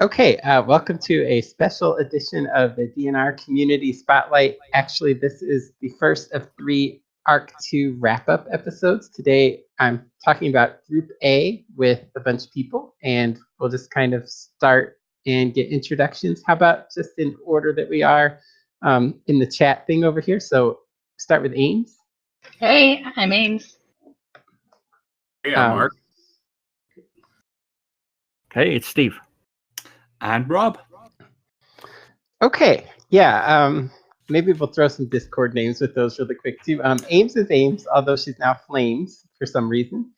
Okay, welcome to a special edition of the DNR Community Spotlight. Actually, this is the first of 3 ARC 2 wrap-up episodes. Today, I'm talking about Group A with a bunch of people, and we'll just kind of start and get introductions. How about just in order that we are in the chat thing over here? So start with Ames. Hey, I'm Ames. Hey, I'm Mark. Hey, it's Steve. And Rob. Okay, yeah. Maybe we'll throw some Discord names with those really quick too. Ames is Ames, although she's now Flames for some reason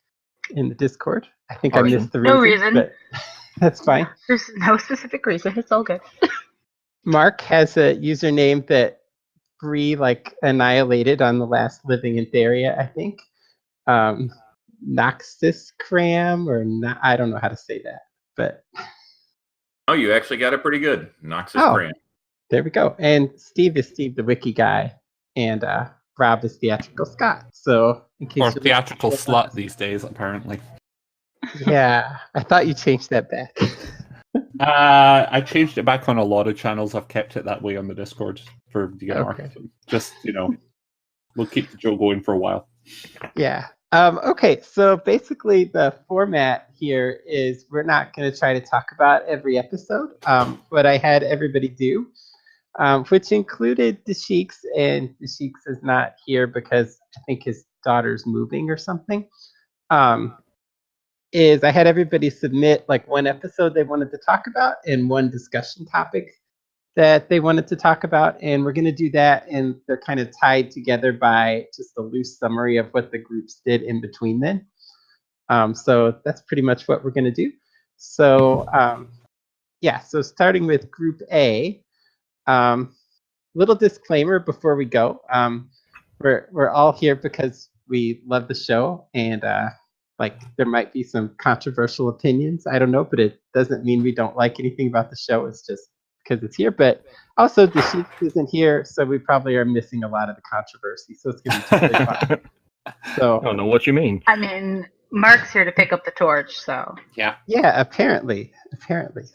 in the Discord. I think I missed the reason. No reason. But that's fine. There's no specific reason. It's all good. Mark has a username that Bree annihilated on the last Living in Theria, I think. Noxus Cram or not, I don't know how to say that, but. Oh, you actually got it pretty good. Noxus Cram. There we go. And Steve is Steve the Wiki guy, and Rob is Theatrical Scott. So, in case or Theatrical Slut these days, apparently. Yeah, I thought you changed that back. I changed it back on a lot of channels. I've kept it that way on the Discord for DNR. Okay. So just, we'll keep the joke going for a while. Yeah. Okay, so basically the format here is we're not going to try to talk about every episode. What I had everybody do, which included Dasheiks, and Dasheiks is not here because I think his daughter's moving or something, is I had everybody submit one episode they wanted to talk about and one discussion topic that they wanted to talk about, and we're going to do that, and they're kind of tied together by just a loose summary of what the groups did in between then. So that's pretty much what we're going to do. So so starting with Group A, little disclaimer before we go. We're all here because we love the show, and there might be some controversial opinions. I don't know, but it doesn't mean we don't like anything about the show. It's just because it's here, but also the sheep isn't here, so we probably are missing a lot of the controversy. So it's going to be totally fun. So I don't know what you mean. I mean, Mark's here to pick up the torch, so yeah, apparently.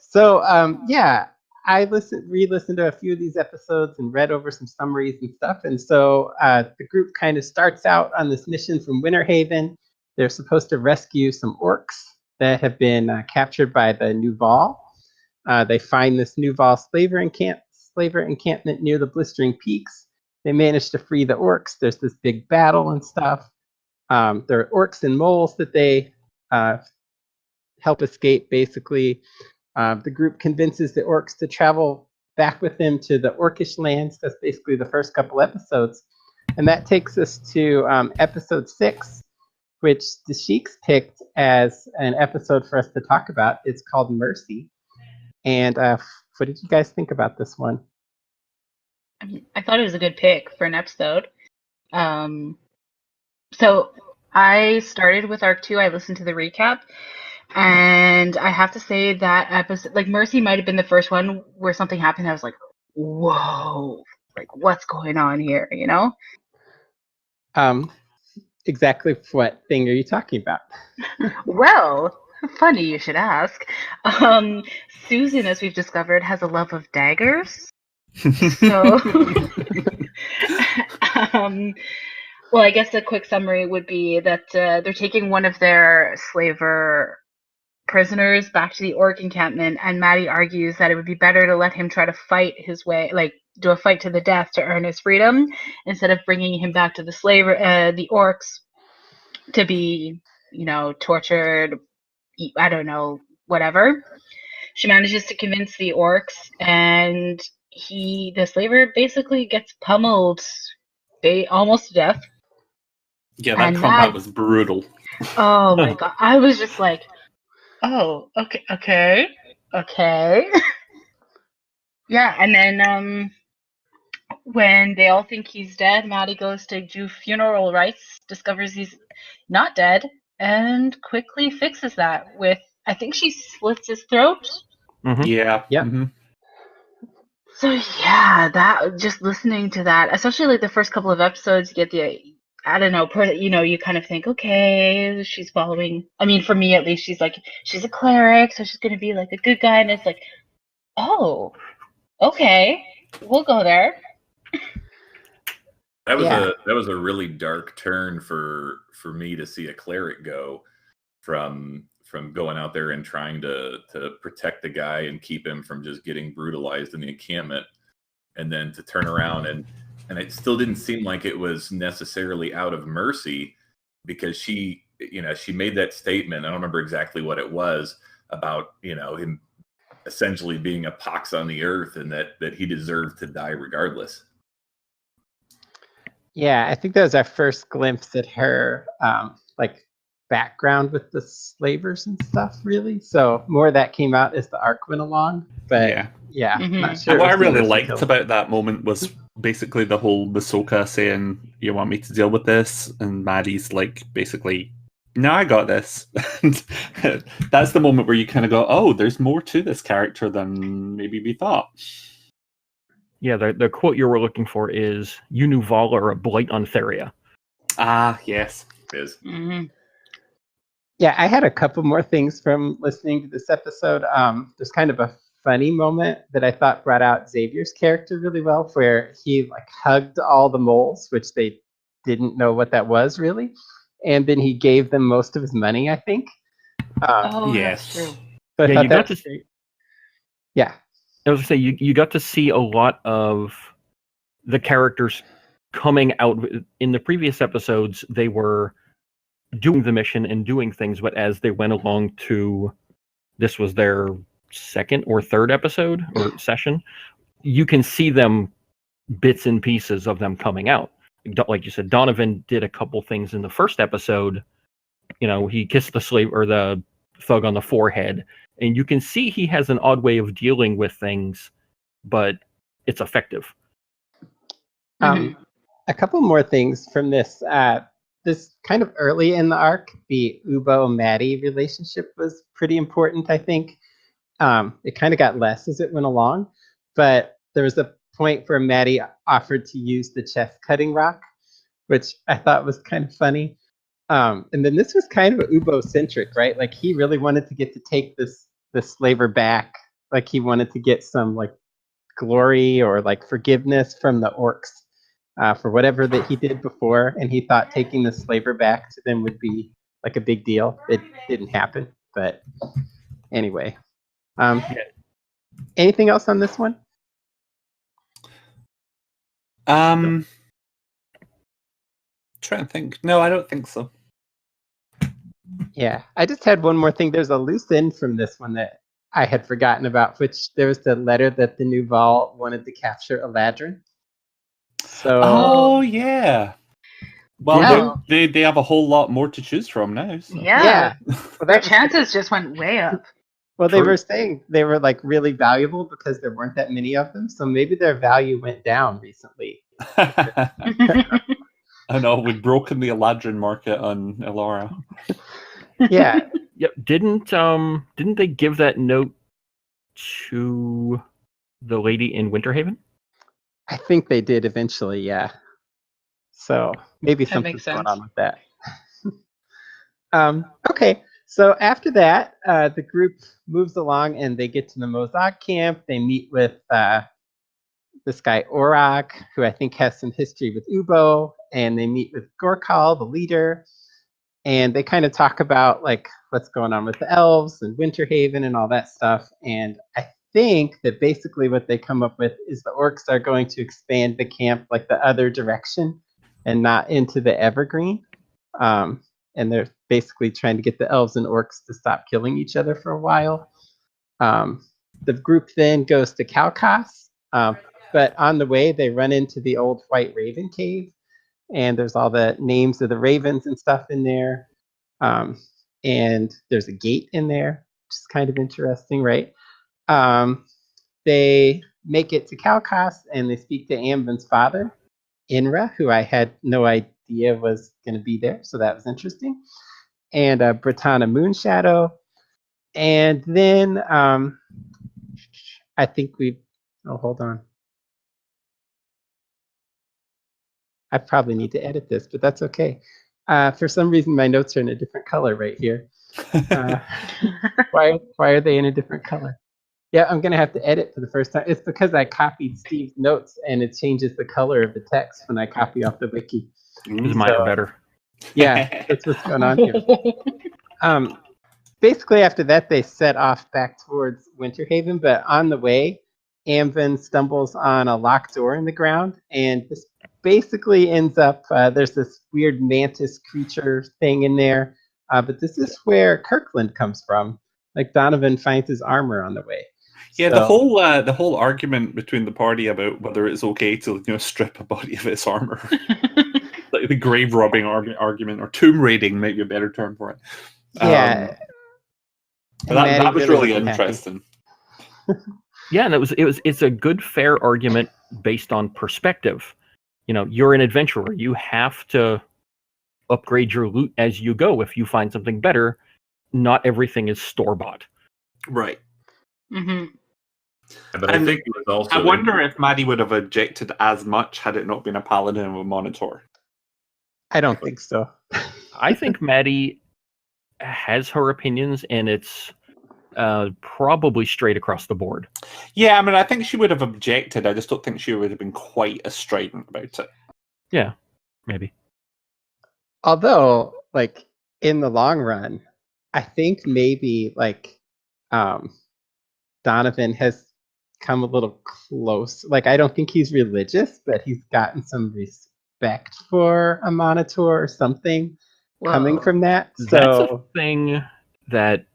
So I re-listened to a few of these episodes and read over some summaries and stuff, and so the group kind of starts out on this mission from Winterhaven. They're supposed to rescue some orcs that have been captured by the Nuval. They find this Nuval slaver encampment near the Blistering Peaks. They manage to free the orcs. There's this big battle and stuff. There are orcs and moles that they help escape, basically. The group convinces the orcs to travel back with them to the Orcish lands. That's basically the first couple episodes. And that takes us to episode 6, which the Sheiks picked as an episode for us to talk about. It's called Mercy. And what did you guys think about this one? I thought it was a good pick for an episode. So I started with Arc 2. I listened to the recap, and I have to say that episode, Mercy might have been the first one where something happened. I was like, whoa, what's going on here, Exactly what thing are you talking about? Well, funny you should ask. Susan, as we've discovered, has a love of daggers. So, well, I guess a quick summary would be that they're taking one of their slaver prisoners back to the orc encampment, and Maddie argues that it would be better to let him try to fight his way, do a fight to the death to earn his freedom, instead of bringing him back to the orcs to be, tortured. I don't know, whatever. She manages to convince the orcs, and the slaver basically gets pummeled almost to death. Yeah, that combat was brutal. Oh my god. I was just like, oh, okay. Yeah, and then when they all think he's dead, Maddie goes to do funeral rites, discovers he's not dead, and quickly fixes that with, I think she slits his throat. Mm-hmm. Yeah. Mm-hmm. So yeah, that just listening to that, especially the first couple of episodes, you get I don't know, you kind of think, okay, she's following. I mean, for me at least, she's a cleric, so she's gonna be like a good guy, and it's like, oh, okay, we'll go there. That was Yeah. a really dark turn for me to see a cleric go from going out there and trying to protect the guy and keep him from just getting brutalized in the encampment, and then to turn around and it still didn't seem like it was necessarily out of mercy, because she made that statement. I don't remember exactly what it was about, him essentially being a pox on the earth, and that he deserved to die regardless. Yeah, I think that was our first glimpse at her like background with the slavers and stuff, really. So more of that came out as the arc went along. But yeah, Mhm. not And sure. what I it was really the liked until- about that moment was basically the whole Masoka saying, "You want me to deal with this?" And Maddie's like, basically, "No, I got this." And that's the moment where you kind of go, "Oh, there's more to this character than maybe we thought." Yeah, the quote you were looking for is, "You knew Vala a blight on Theria." Ah, yes. Is Mhm. Yeah, I had a couple more things from listening to this episode. There's kind of a funny moment that I thought brought out Xavier's character really well, where he like hugged all the moles, which they didn't know what that was really, and then he gave them most of his money, I think. Oh, Yes. that's true. So I Yeah, thought you that got was to- great. Yeah. I was gonna say you got to see a lot of the characters coming out. In the previous episodes, they were doing the mission and doing things, but as they went along to, this was their second or third episode or session, you can see them, bits and pieces of them coming out. Like you said, Donovan did a couple things in the first episode. He kissed the slave or the thug on the forehead, and you can see he has an odd way of dealing with things, but it's effective. Mhm. A couple more things from this. This kind of early in the arc, the Ubo-Maddie relationship was pretty important, I think. It kind of got less as it went along, but there was a point where Maddie offered to use the chest cutting rock, which I thought was kind of funny. And then this was kind of Ubo-centric, right? Like he really wanted to get to take this slaver back. Like he wanted to get some like glory or like forgiveness from the orcs for whatever that he did before, and he thought taking the slaver back to them would be like a big deal. It didn't happen, but anyway. Anything else on this one? Trying to think. No, I don't think so. Yeah, I just had one more thing. There's a loose end from this one that I had forgotten about, which there was the letter that the Nuval wanted to capture Eladrin. So Oh, yeah. Well, Oh. they have a whole lot more to choose from now. So. Yeah. well, Their that was- chances just went way up. well, they True. were saying they were like really valuable because there weren't that many of them. So maybe their value went down recently. I know, we've broken the Eladrin market on Elara. Yeah, Yep. Didn't they give that note to the lady in Winterhaven? I think they did eventually. Yeah. So maybe That something's makes going sense. on with that. Okay, so after that, the group moves along and they get to the Mozak camp. They meet with this guy Orak, who I think has some history with Ubo, and they meet with Gorkal, the leader, and they kind of talk about like what's going on with the elves and Winterhaven and all that stuff. And I think that basically what they come up with is the orcs are going to expand the camp like the other direction and not into the Evergreen. And they're basically trying to get the elves and orcs to stop killing each other for a while. The group then goes to Kalkas, but on the way they run into the old White Raven cave, and there's all the names of the ravens and stuff in there. And there's a gate in there, which is kind of interesting, right? They make it to Kalkas and they speak to Amvin's father, Inra, who I had no idea was going to be there, so that was interesting. And Britannia Moonshadow. And then I think we. Oh, hold on. I probably need to edit this, but that's okay. For some reason, my notes are in a different color right here. Why are they in a different color? Yeah, I'm gonna have to edit for the first time. It's because I copied Steve's notes, and it changes the color of the text when I copy off the wiki. Because mine are better. Yeah, that's what's going on here. Basically, after that, they set off back towards Winterhaven, but on the way, Amvin stumbles on a locked door in the ground, and this basically ends up, there's this weird mantis creature thing in there, but this is where Kirkland comes from. Like, Donovan finds his armor on the way. Yeah, So- the whole argument between the party about whether it's okay to strip a body of its armor, like the grave robbing argument, or tomb raiding, might be a better term for it. Yeah. That was really wasn't happy. interesting. Yeah, and it's a good, fair argument based on perspective. You're an adventurer. You have to upgrade your loot as you go. If you find something better, not everything is store-bought. Right. Mm-hmm. But I think it was also. I wonder if Maddie would have objected as much had it not been a paladin of a monitor. I don't think so. I think Maddie has her opinions, and it's probably straight across the board. Yeah, I mean, I think she would have objected. I just don't think she would have been quite as strident about it. Yeah, maybe. Although, like, in the long run, I think maybe, like, Donovan has come a little close. Like, I don't think he's religious, but he's gotten some respect for a monitor or something coming from that. That's So a thing that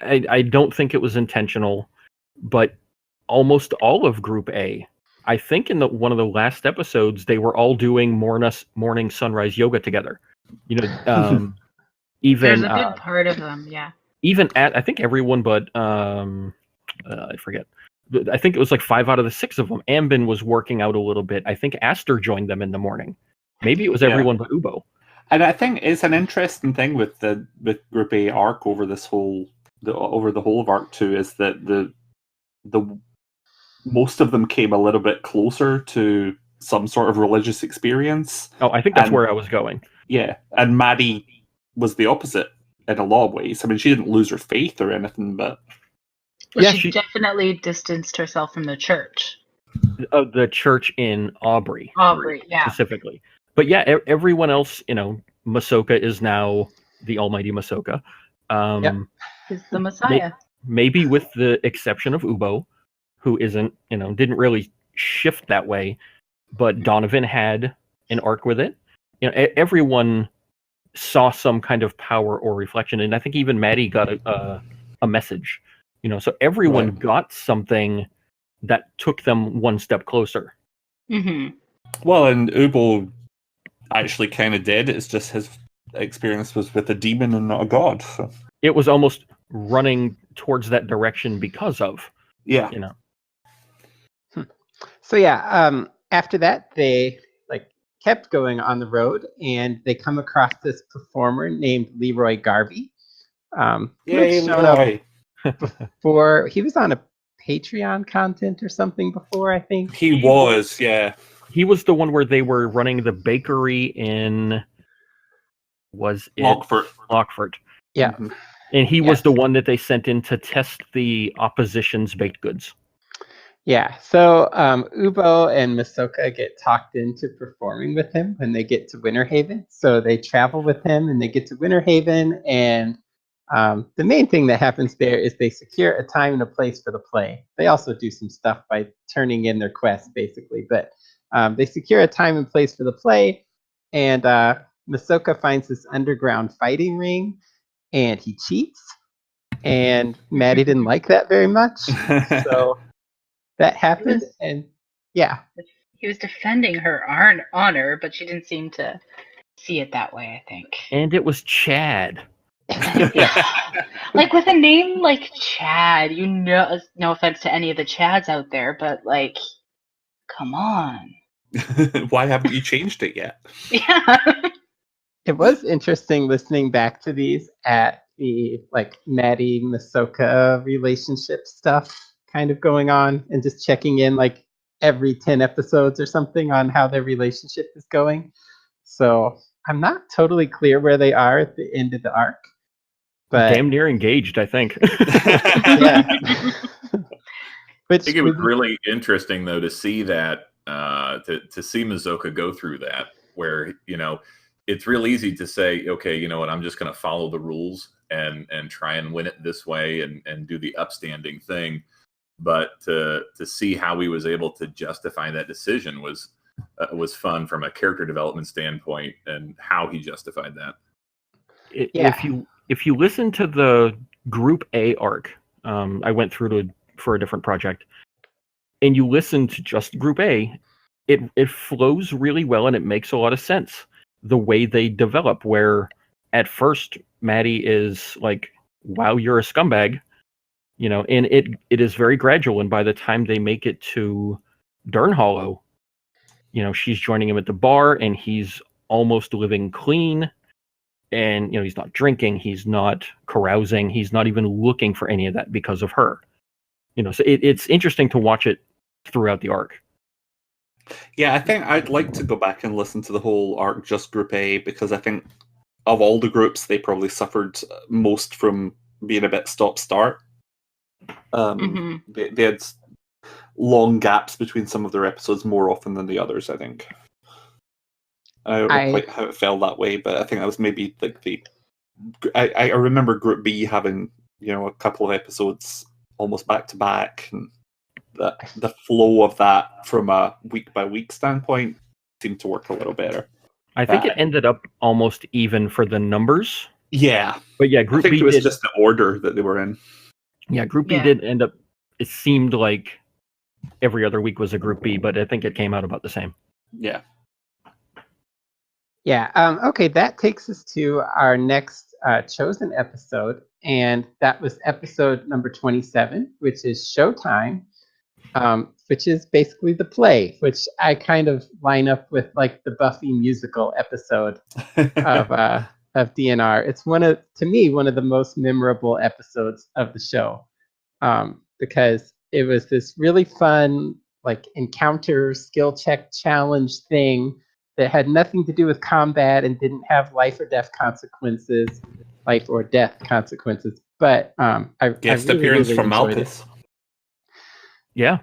I don't think it was intentional, but almost all of Group A, I think in one of the last episodes, they were all doing morning sunrise yoga together. Even There's a good part of them, yeah. Even I think everyone but I forget. I think it was like 5 out of the 6 of them. Ambin was working out a little bit. I think Aster joined them in the morning. Maybe it was everyone but Ubo. And I think it's an interesting thing with Group A arc over the whole of Arc 2 is that the most of them came a little bit closer to some sort of religious experience. Oh, I think that's where I was going. Yeah, and Maddie was the opposite in a lot of ways. I mean, she didn't lose her faith or anything, but Well, Yeah, she she- definitely distanced herself from the church. The church in Aubrey. Aubrey, yeah. Specifically. But yeah, everyone else, Masoka is now the almighty Masoka. Yep. He's the Messiah. Maybe with the exception of Ubo, who didn't really shift that way, but Donovan had an arc with it. Everyone saw some kind of power or reflection, and I think even Maddie got a message. So everyone Right. got something that took them one step closer. Mm-hmm. well, and Ubo actually kind of did. It's just his experience was with a demon and not a god. So. It was almost running towards that direction because of, Yeah. So yeah, after that they kept going on the road, and they come across this performer named Leroy Garvey. Who'd shown up before. He was on a Patreon content or something before, I think. He was, yeah. He was the one where they were running the bakery in, was it Lockford. Yeah. Mhm. And he was Yes. the one that they sent in to test the opposition's baked goods. Yeah, so Ubo and Masoka get talked into performing with him when they get to Winterhaven. So they travel with him and they get to Winterhaven, and the main thing that happens there is they secure a time and a place for the play. They also do some stuff by turning in their quests, basically, but they secure a time and place for the play, and Masoka finds this underground fighting ring, and he cheats, and Maddie didn't like that very much, so... That happened, and yeah. He was defending her honor, but she didn't seem to see it that way, I think. And it was Chad. Like, with a name like Chad, no offense to any of the Chads out there, but, like, come on. Why haven't you changed it yet? Yeah. It was interesting listening back to these at the Maddie Masoka relationship stuff kind of going on, and just checking in every 10 episodes or something on how their relationship is going. So I'm not totally clear where they are at the end of the arc. But Damn near engaged, I think. yeah. I think it was really interesting though to see that to see Mazoka go through that, where it's real easy to say, okay, you know what, I'm just going to follow the rules and try and win it this way and do the upstanding thing, but to see how he was able to justify that decision was fun from a character development standpoint and how he justified that. If you listen to the Group A arc, I went through for a different project, and you listen to just Group A, it flows really well and it makes a lot of sense the way they develop. Where at first Maddie is like, "Wow, you're a scumbag," and it is very gradual. And by the time they make it to Dern Hollow, she's joining him at the bar, and he's almost living clean. And he's not drinking, he's not carousing, he's not even looking for any of that because of her. So it's interesting to watch it throughout the arc. Yeah, I think I'd like to go back and listen to the whole arc, just Group A, because I think of all the groups, they probably suffered most from being a bit stop-start. They had long gaps between some of their episodes more often than the others, I think. I don't know quite how it fell that way, but I think that was maybe like I remember Group B having a couple of episodes almost back to back, and the flow of that from a week by week standpoint seemed to work a little better. I think it ended up almost even for the numbers. Yeah, but yeah, Group B it was just the order that they were in. Yeah, Group B did end up. It seemed like every other week was a Group B, but I think it came out about the same. Yeah. Yeah. Okay, that takes us to our next chosen episode, and that was episode number 27, which is Showtime, which is basically the play, which I kind of line up with like the Buffy musical episode of DNR. It's to me one of the most memorable episodes of the show, because it was this really fun like encounter skill check challenge thing that had nothing to do with combat and didn't have life or death consequences, But I guest really, appearance really from enjoyed Malchus. it. Yeah.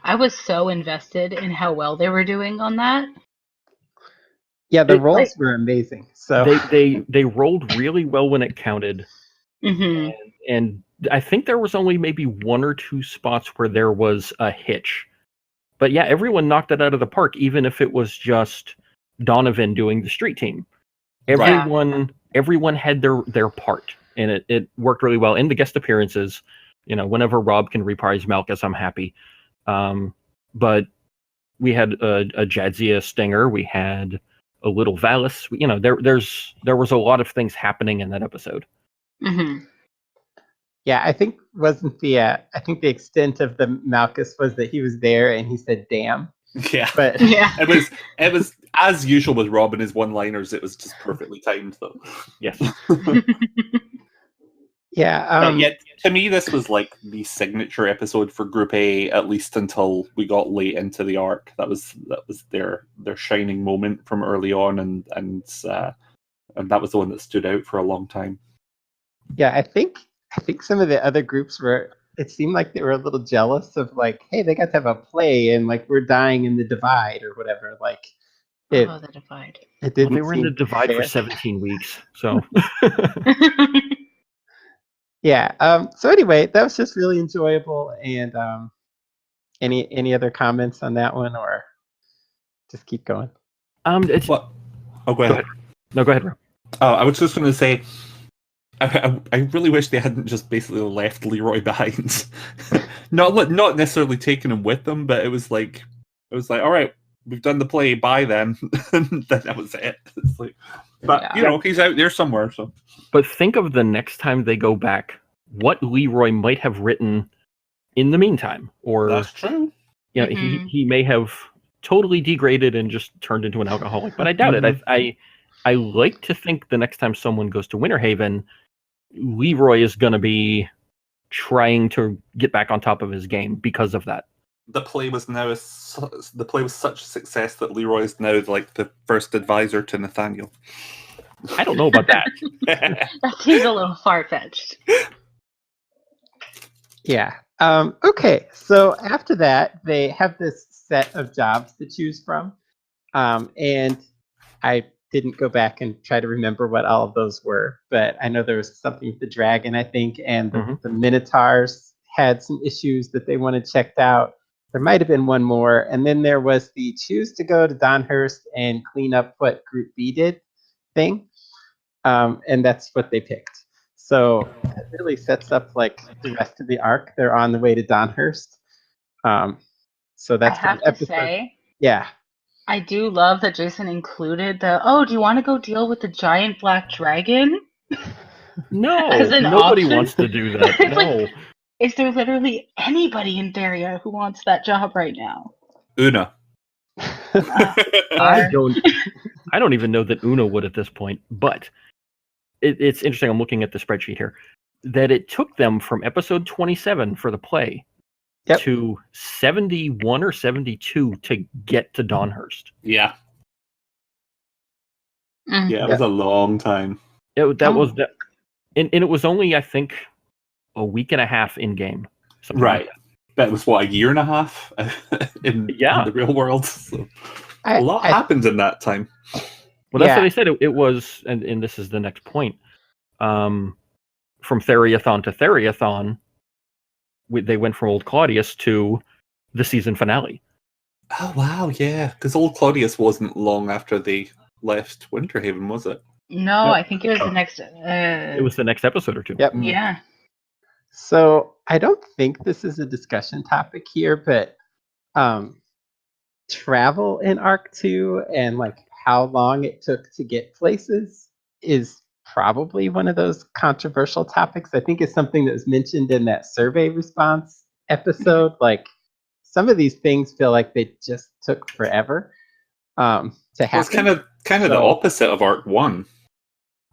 I was so invested in how well they were doing on that. Yeah, the roles were amazing. So they rolled really well when it counted. Mm-hmm. And I think there was only maybe one or two spots where there was a hitch. But yeah, everyone knocked it out of the park, even if it was just Donovan doing the street team. Everyone had their part, and it worked really well. In the guest appearances, whenever Rob can reprise Malchus, I'm happy. But we had a Jadzia Stinger, we had a little Valis. There was a lot of things happening in that episode. Mm-hmm. Yeah, I think the extent of the Malchus was that he was there and he said "damn." Yeah, but yeah, it was as usual with Rob and his one-liners. It was just perfectly timed, though. Yes. Yeah. Yet to me, this was like the signature episode for Group A, at least until we got late into the arc. That was their shining moment from early on, and that was the one that stood out for a long time. Yeah, I think some of the other groups it seemed like they were a little jealous of like, hey, they got to have a play and like we're dying in the divide or whatever. Like the divide. It didn't. They were in the divide fair for 17 weeks, so. Yeah. So anyway, that was just really enjoyable. And any other comments on that one, or just keep going? It's what? Oh, go ahead. No, go ahead, Rob. Oh, I was just going to say, I really wish they hadn't just basically left Leroy behind. not necessarily taken him with them, but it was like, all right, we've done the play, bye then. And then that was it. It's like, but he's out there somewhere. So, but think of the next time they go back, what Leroy might have written in the meantime, or that's true. He may have totally degraded and just turned into an alcoholic. But I doubt it. I like to think the next time someone goes to Winter Haven, Leroy is going to be trying to get back on top of his game because of that. the play was such a success that Leroy is now like the first advisor to Nathaniel. I don't know about that. That seems a little far fetched. Yeah. Okay. So after that, they have this set of jobs to choose from. And I didn't go back and try to remember what all of those were, but I know there was something with the dragon, I think, and the Minotaurs had some issues that they wanted checked out. There might have been one more. And then there was the choose to go to Donhurst and clean up what Group B did thing. And that's what they picked. So it really sets up like the rest of the arc. They're on the way to Donhurst. So that's I have to say, yeah. I do love that Jason included do you want to go deal with the giant black dragon? No, As an nobody option? whan to do that. It's No. like- Is there literally anybody in Daria who wants that job right now? Una. I don't even know that Una would at this point, but it's interesting. I'm looking at the spreadsheet here that it took them from episode 27 for the play to 71 or 72 to get to Donhurst. Yeah. Mm. Yeah, it was a long time. And it was only, I think, a week and a half in game. Right. That was what, a year and a half in the real world. So a lot happened in that time. Well, that's what they said. It was, and this is the next point. From Theriathon to Theriathon, they went from Old Claudius to the season finale. Oh wow, yeah, because Old Claudius wasn't long after they left Winterhaven, was it? No, I think it was the next. It was the next episode or two. Yep. Yeah. So I don't think this is a discussion topic here, but travel in Arc 2 and like how long it took to get places is probably one of those controversial topics. I think it's something that was mentioned in that survey response episode. Like some of these things feel like they just took forever to happen. Well, it's kind of the opposite of Arc 1.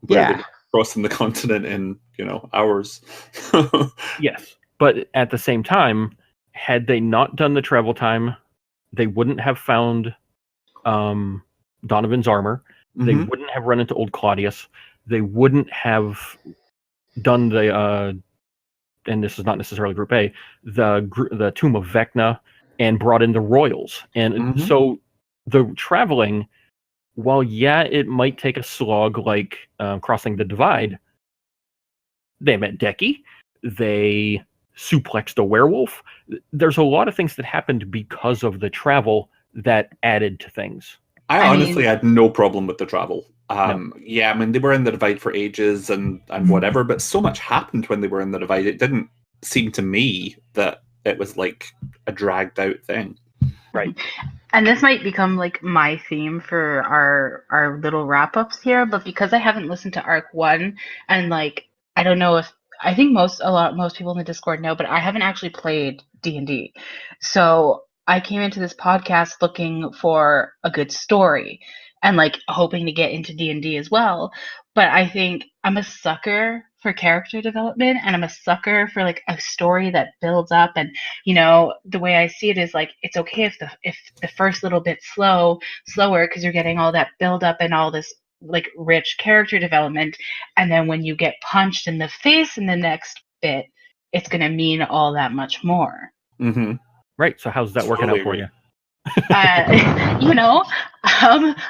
Yeah. Crossing the continent in, hours. Yes. But at the same time, had they not done the travel time, they wouldn't have found Donovan's armor. They wouldn't have run into Old Claudius. They wouldn't have done the, and this is not necessarily Group A, the Tomb of Vecna, and brought in the Royals. And so the traveling, while it might take a slog like crossing the Divide, they met Decky, they suplexed a werewolf. There's a lot of things that happened because of the travel that added to things. I honestly had no problem with the travel. Yeah, I mean, they were in the Divide for ages and whatever, but so much happened when they were in the Divide. It didn't seem to me that it was like a dragged out thing. Right. And this might become like my theme for our little wrap-ups here, but because I haven't listened to Arc 1 and like I don't know if I think most people in the Discord know, but I haven't actually played D&D. So I came into this podcast looking for a good story and like hoping to get into D&D as well. But I think I'm a sucker for character development and I'm a sucker for like a story that builds up. And, the way I see it is like, it's okay if the first little bit slower, because you're getting all that build up and all this like rich character development. And then when you get punched in the face in the next bit, it's going to mean all that much more. Mm-hmm. Right. So how's that working out for you?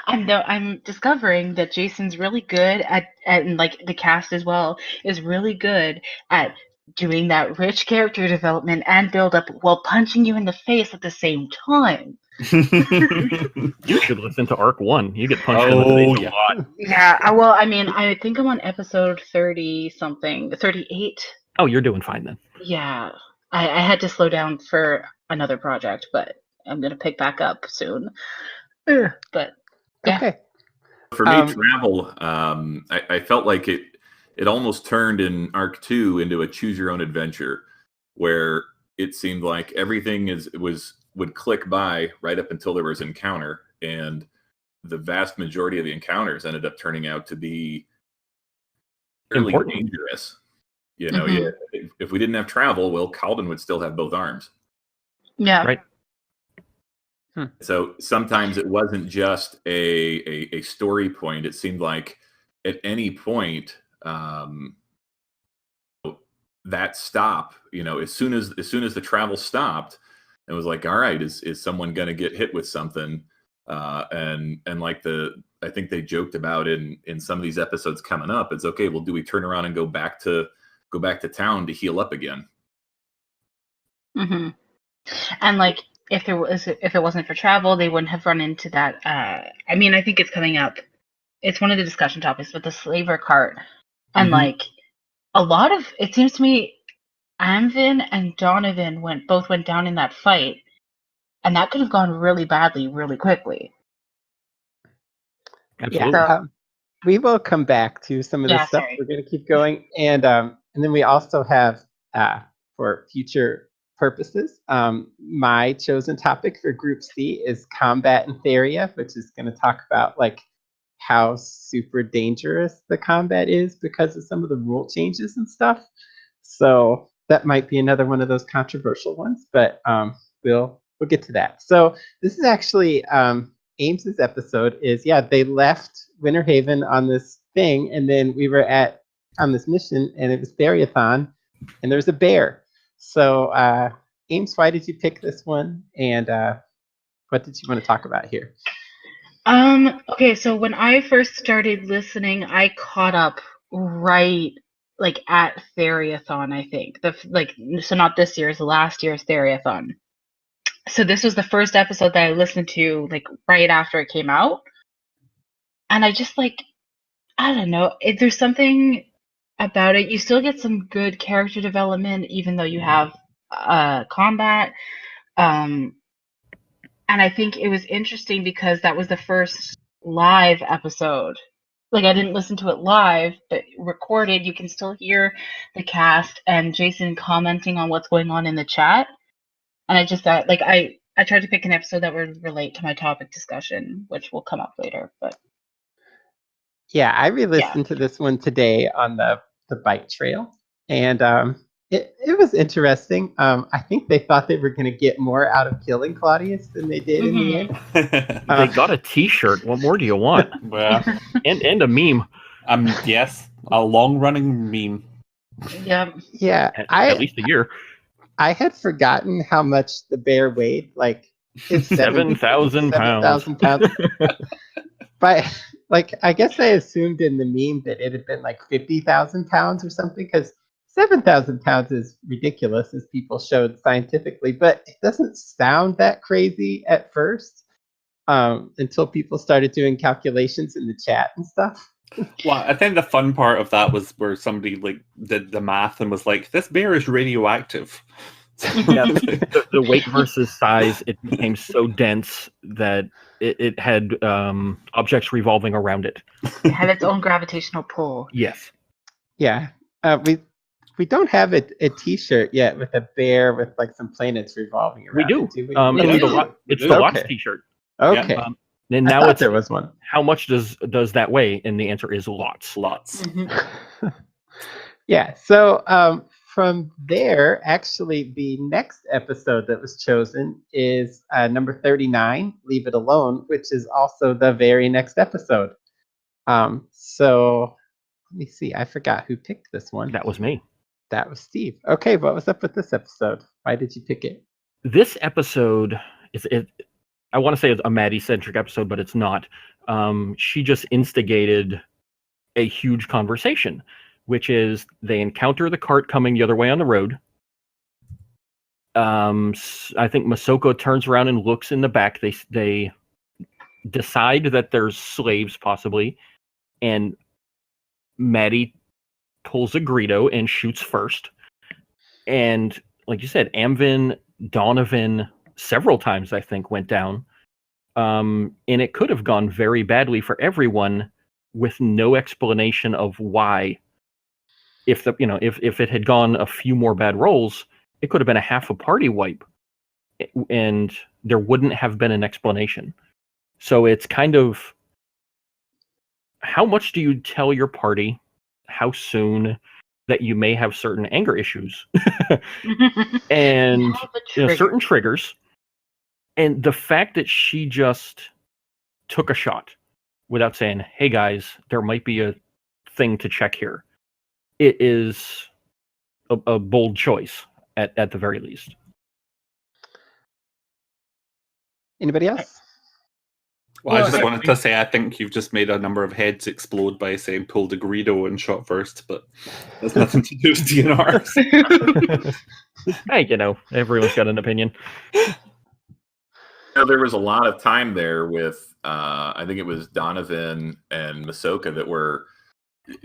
I'm discovering that Jason's really good at and like the cast as well is really good at doing that rich character development and build up while punching you in the face at the same time. You should listen to Arc 1. You get punched in the face a lot. Yeah, well, I mean, I think I'm on episode 30-something, 38. Oh, you're doing fine then. Yeah, I had to slow down for another project, but I'm going to pick back up soon. But, yeah. Okay. For me, travel, I felt like it almost turned in Arc 2 into a choose your own adventure, where it seemed like everything would click by right up until there was encounter, and the vast majority of the encounters ended up turning out to be fairly dangerous. If we didn't have travel, well, Calvin would still have both arms. Yeah. Right. So sometimes it wasn't just a story point. It seemed like at any point, that stop, as soon as the travel stopped, it was like, all right, is someone going to get hit with something? And like I think they joked about in some of these episodes coming up. It's okay. Well, do we turn around and go back to town to heal up again? Mm-hmm. And like, if it wasn't for travel, they wouldn't have run into that. I mean, I think it's coming up. It's one of the discussion topics with the slaver cart, and like a lot of it seems to me, Amvin and Donovan both went down in that fight, and that could have gone really badly, really quickly. Absolutely. Yeah. We will come back to some of this stuff. Sorry. We're going to keep going, and then we also have for future purposes, my chosen topic for Group C is combat in Theria, which is going to talk about like how super dangerous the combat is because of some of the rule changes and stuff. So that might be another one of those controversial ones, but we'll get to that. So this is actually Ames's episode. They left Winter Haven on this thing, and then we were on this mission, and it was Theriathon, and there's a bear. So Ames, why did you pick this one, and what did you want to talk about here? Okay, so when I first started listening, I caught up right like at Theriathon, I think. So not this year's, last year's Theriathon. So this was the first episode that I listened to like right after it came out. And I just I don't know, there's something about it. You still get some good character development even though you have combat. And I think it was interesting because that was the first live episode. Like, I didn't listen to it live, but recorded, you can still hear the cast and Jason commenting on what's going on in the chat. And I just thought, I tried to pick an episode that would relate to my topic discussion, which will come up later. But yeah, I re-listened to this one today on the bike trail, and it was interesting. I think they thought they were going to get more out of killing Claudius than they did in the end. They got a T-shirt. What more do you want? Well, and a meme. Yes, a long-running meme. yeah, At least a year. I had forgotten how much the bear weighed. Like, it's 7,000 pounds. 7,000 pounds. But I guess I assumed in the meme that it had been like 50,000 pounds or something, because 7,000 pounds is ridiculous, as people showed scientifically, but it doesn't sound that crazy at first until people started doing calculations in the chat and stuff. Well, I think the fun part of that was where somebody did the math and was like, "This bear is radioactive." Yeah, the weight versus size, it became so dense that it had objects revolving around it. it had its own gravitational pull. Yes. Yeah, we don't have a T-shirt yet with a bear with like some planets revolving around. We do. We? It's the Lots T-shirt. Okay. And now there was one. How much does that weigh? And the answer is lots. Mm-hmm. Yeah. So from there, actually, the next episode that was chosen is number 39, Leave It Alone, which is also the very next episode. So let me see. I forgot who picked this one. That was me. That was Steve. Okay, what was up with this episode? Why did you pick it? This episode I want to say it's a Maddie-centric episode, but it's not. She just instigated a huge conversation, which is they encounter the cart coming the other way on the road. I think Masoko turns around and looks in the back. They decide that there's slaves, possibly, and Maddie pulls a Greedo and shoots first. And like you said, Amvin, Donovan, several times I think went down. And it could have gone very badly for everyone with no explanation of why. If it had gone a few more bad rolls, it could have been a half a party wipe, and there wouldn't have been an explanation. So it's kind of, how much do you tell your party how soon that you may have certain anger issues and certain triggers, And the fact that she just took a shot without saying, hey guys, there might be a thing to check here, it is a bold choice at the very least. Anybody else? Well, I Well, just wanted to say I think you've just made a number of heads explode by saying pulled a Greedo and shot first, but that's nothing to do with DNRs. Hey, everyone's got an opinion. There was a lot of time there with, I think it was Donovan and Masoka that were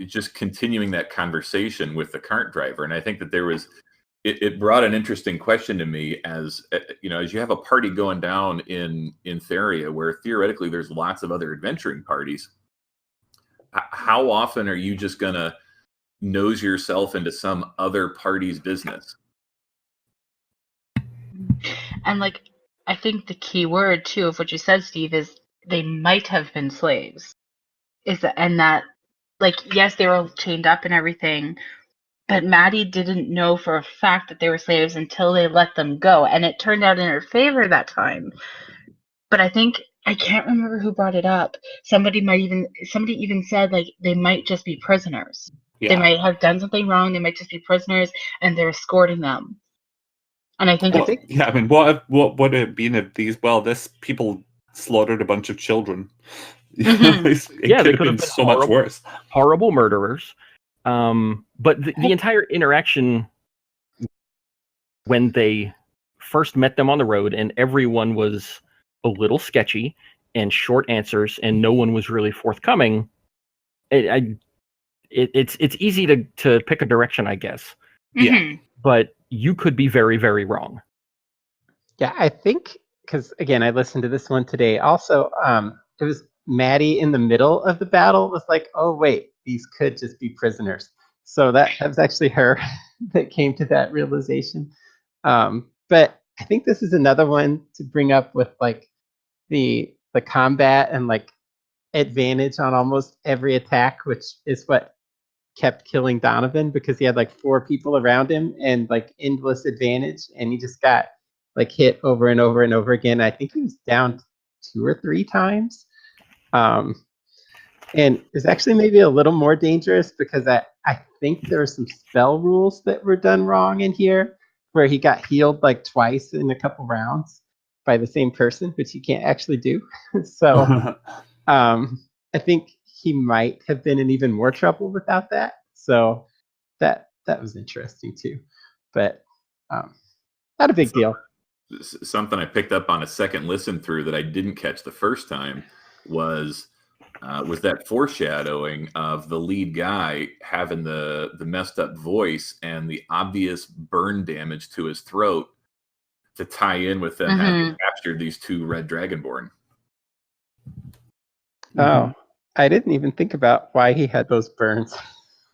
just continuing that conversation with the cart driver. And I think that there was, it brought an interesting question to me as you have a party going down in Theria where theoretically there's lots of other adventuring parties. How often are you just going to nose yourself into some other party's business? And I think the key word too of what you said, Steve, is they might have been slaves. Yes, they were chained up and everything, but Maddie didn't know for a fact that they were slaves until they let them go, and it turned out in her favor that time. But I can't remember who brought it up. Somebody even said they might just be prisoners. Yeah. They might have done something wrong. They might just be prisoners, and they're escorting them. And I think yeah, I mean, what would it have been if this people slaughtered a bunch of children? Mhm. It could have been so much worse. Horrible murderers. But the entire interaction when they first met them on the road, and everyone was a little sketchy and short answers, and no one was really forthcoming. It's easy to pick a direction, I guess. Mhm. But you could be very, very wrong. Yeah, I think because again, I listened to this one today. Also, it was Maddie in the middle of the battle was like, "Oh wait, these could just be prisoners." So that was actually her that came to that realization. But I think this is another one to bring up with the combat and advantage on almost every attack, which is what kept killing Donovan because he had 4 people around him and endless advantage, and he just got hit over and over and over again. I think he was down 2 or 3 times. And it's actually maybe a little more dangerous because I think there were some spell rules that were done wrong in here where he got healed twice in a couple rounds by the same person, which you can't actually do. So I think he might have been in even more trouble without that. So that was interesting too. But not a big deal. Something I picked up on a second listen through that I didn't catch the first time was that foreshadowing of the lead guy having the messed up voice and the obvious burn damage to his throat to tie in with them having captured these 2 red dragonborn. Oh, I didn't even think about why he had those burns.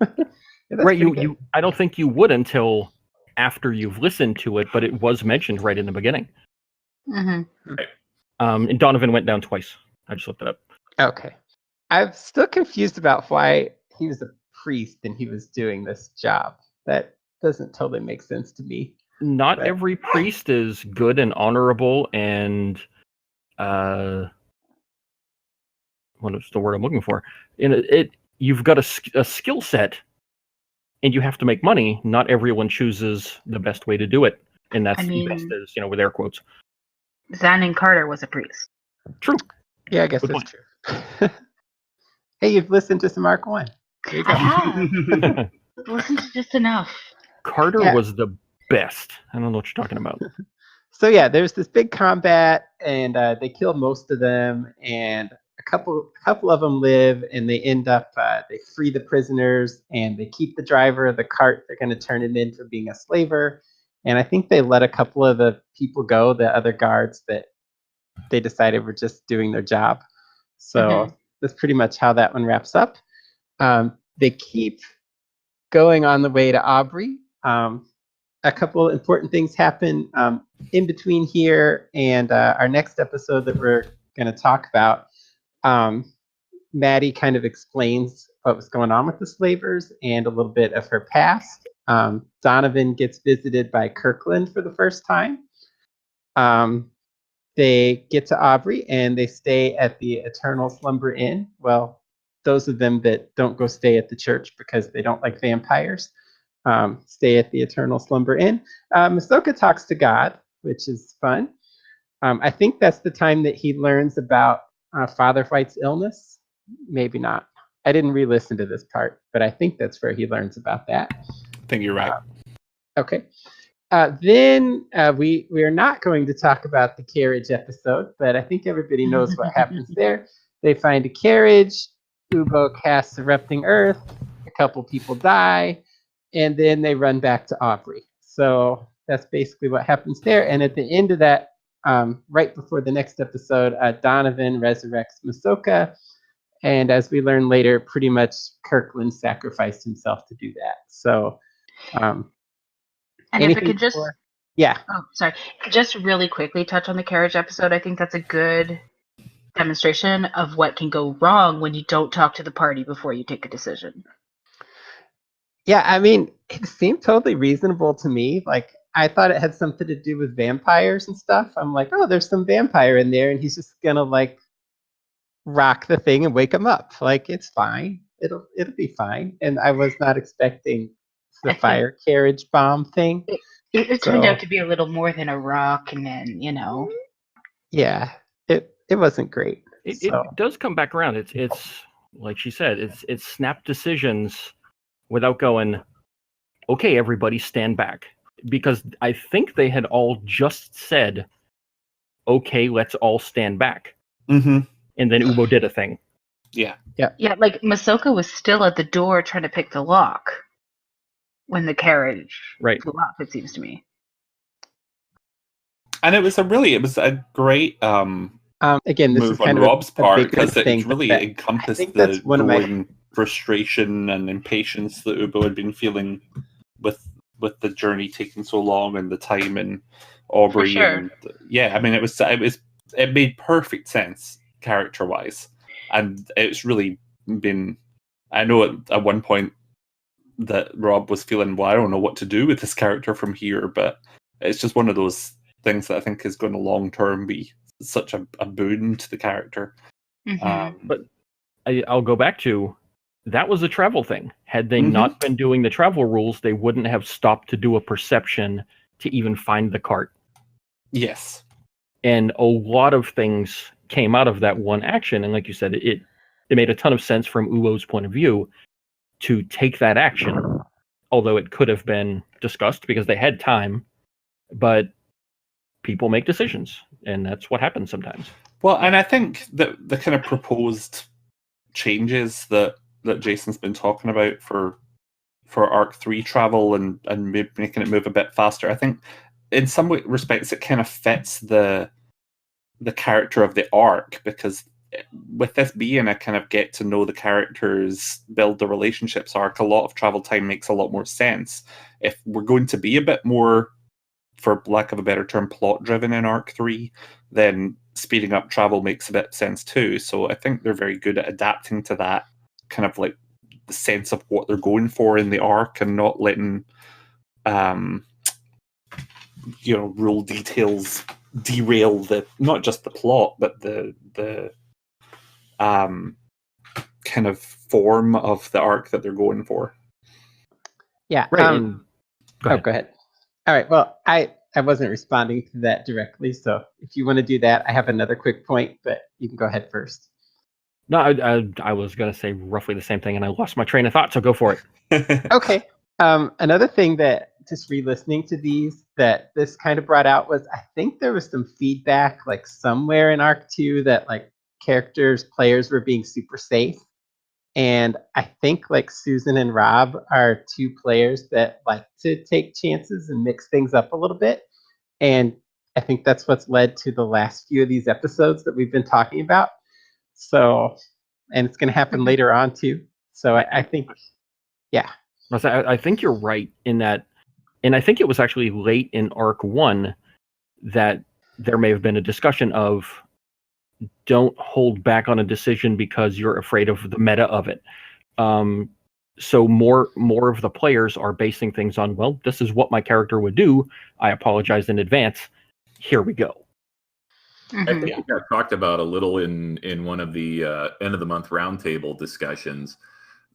Yeah, right, you I don't think you would until after you've listened to it, but it was mentioned right in the beginning. Mhm. Right. And Donovan went down twice. I just looked it up. Okay. I'm still confused about why he was a priest and he was doing this job. That doesn't totally make sense to me. Not But every priest is good and honorable and what is the word I'm looking for? You've got a skill set and you have to make money. Not everyone chooses the best way to do it. And that's best as, with air quotes. Xanon Carter was a priest. True. Yeah, I guess Good that's true. Hey, you've listened to some Arc 1. There you go. I have. Listened to just enough. Carter was the best. I don't know what you're talking about. So yeah, there's this big combat, and they kill most of them, and a couple of them live, and they end up they free the prisoners, and they keep the driver of the cart. They're going to turn it in for being a slaver, and I think they let a couple of the people go, the other guards that they decided were just doing their job. So that's pretty much how that one wraps up. They keep going on the way to Aubrey. A couple important things happen in between here and our next episode that we're going to talk about. Maddie kind of explains what was going on with the slavers and a little bit of her past. Donovan gets visited by Kirkland for the first time. they get to Aubrey and they stay at the Eternal Slumber Inn. Well, those of them that don't go stay at the church because they don't like vampires stay at the Eternal Slumber Inn. Masoka talks to God, which is fun. I think that's the time that he learns about Father White's illness. Maybe not. I didn't re-listen to this part, but I think that's where he learns about that. I think you're right. Okay. Then we are not going to talk about the carriage episode, but I think everybody knows what happens there. They find a carriage. Ubo casts Erupting Earth. A couple people die, and then they run back to Aubrey. So that's basically what happens there. And at the end of that, right before the next episode, Donovan resurrects Masoka. And as we learn later, pretty much Kirkland sacrificed himself to do that. So, and if I could just, yeah. Oh, sorry, just really quickly touch on the carriage episode. I think that's a good demonstration of what can go wrong when you don't talk to the party before you take a decision. Yeah, I mean, it seemed totally reasonable to me. Like, I thought it had something to do with vampires and stuff. I'm like, oh, there's some vampire in there, and he's just gonna like rock the thing and wake him up. Like, it's fine. It'll be fine. And I was not expecting the fire carriage bomb thing. It turned out to be a little more than a rock, and then Yeah, it wasn't great. It does come back around. It's like she said. It's snap decisions without going, okay, everybody stand back, because I think they had all just said, okay, let's all stand back. Mm-hmm. And then Ubo did a thing. Yeah. Like Masoka was still at the door trying to pick the lock when the carriage flew up, it seems to me. And it was a great again, this move is kind on of Rob's a part, big because it thing, really but encompassed I think the that's one of growing frustration and impatience that Ubo had been feeling with the journey taking so long and the time in Aubrey. For sure. And I mean, it made perfect sense character wise, and it's really been. I know at one point that Rob was feeling, well, I don't know what to do with this character from here, but it's just one of those things that I think is going to long term be such a boon to the character. Mm-hmm. But I'll go back to, that was a travel thing. Had they not been doing the travel rules, they wouldn't have stopped to do a perception to even find the cart. Yes. And a lot of things came out of that one action. And like you said, it made a ton of sense from Ubo's point of view to take that action, although it could have been discussed because they had time. But people make decisions, and that's what happens sometimes. Well, and I think that the kind of proposed changes that Jason's been talking about for Arc 3 travel and making it move a bit faster, I think in some respects it kind of fits the character of the arc, because with this being a kind of get to know the characters, build the relationships arc, a lot of travel time makes a lot more sense. If we're going to be a bit more, for lack of a better term, plot driven in Arc 3, then speeding up travel makes a bit of sense too. So I think they're very good at adapting to that kind of like the sense of what they're going for in the arc, and not letting rule details derail not just the plot, but the kind of form of the arc that they're going for. Yeah. Right. Go ahead. All right. Well, I wasn't responding to that directly, so if you want to do that, I have another quick point, but you can go ahead first. No, I was going to say roughly the same thing, and I lost my train of thought, so go for it. Okay. Another thing that, just re-listening to these, that this kind of brought out was, I think there was some feedback, like somewhere in Arc 2, that like players were being super safe. And I think like Susan and Rob are two players that like to take chances and mix things up a little bit. And I think that's what's led to the last few of these episodes that we've been talking about. So, and it's going to happen later on too. So I think, yeah. I think you're right in that. And I think it was actually late in Arc 1 that there may have been a discussion of, don't hold back on a decision because you're afraid of the meta of it. So more of the players are basing things on, well, this is what my character would do. I apologize in advance. Here we go. I Mhm. think it got talked about a little in one of the end of the month roundtable discussions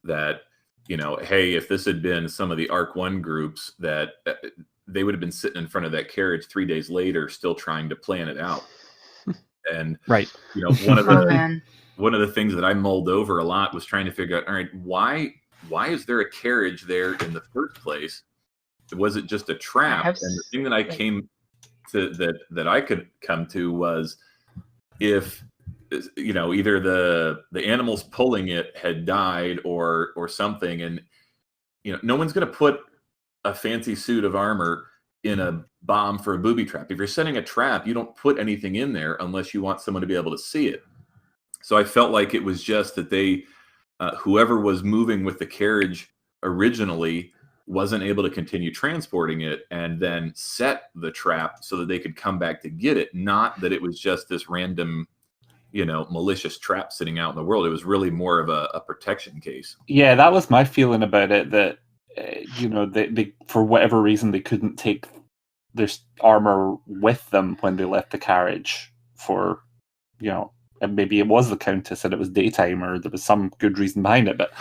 that, hey, if this had been some of the ARC 1 groups, that they would have been sitting in front of that carriage 3 days later still trying to plan it out. And Right. one of Oh the man. one of the things that I mulled over a lot was trying to figure out, all right, why is there a carriage there in the first place? Was it just a trap? And the thing that I came to that I could come to was, if either the animals pulling it had died or something, and no one's going to put a fancy suit of armor in a bomb for a booby trap. If you're setting a trap, you don't put anything in there unless you want someone to be able to see it. So I felt like it was just that they whoever was moving with the carriage originally wasn't able to continue transporting it, and then set the trap so that they could come back to get it. Not that it was just this random, malicious trap sitting out in the world. It was really more of a protection case. Yeah, that was my feeling about it. That they for whatever reason they couldn't take their armor with them when they left the carriage for, and maybe it was the Countess and it was daytime, or there was some good reason behind it. But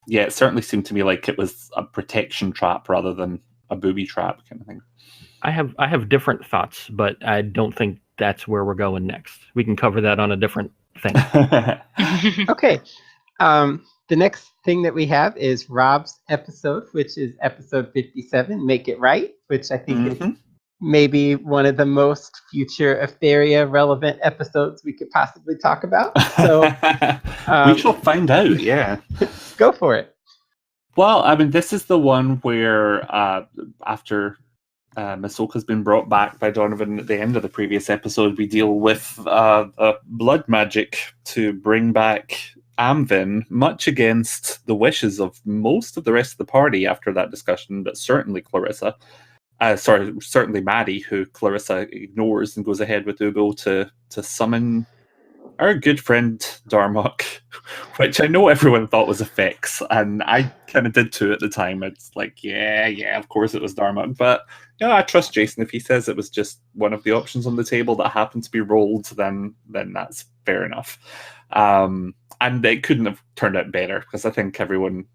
yeah, it certainly seemed to me like it was a protection trap rather than a booby trap kind of thing. I have different thoughts, but I don't think that's where we're going next. We can cover that on a different thing. Okay. The next thing that we have is Rob's episode, which is episode 57, Make It Right, which I think is maybe one of the most future Etheria relevant episodes we could possibly talk about. So we shall find out, yeah. Go for it. Well, I mean, this is the one where after Masoka's been brought back by Donovan at the end of the previous episode, we deal with blood magic to bring back Amvin, much against the wishes of most of the rest of the party after that discussion, but certainly Clarissa. Certainly Maddie, who Clarissa ignores and goes ahead with Ubo to summon our good friend Darmok, which I know everyone thought was a fix, and I kind of did too at the time. It's like, yeah, of course it was Darmok, but I trust Jason. If he says it was just one of the options on the table that happened to be rolled, then that's fair enough. And it couldn't have turned out better, because I think everyone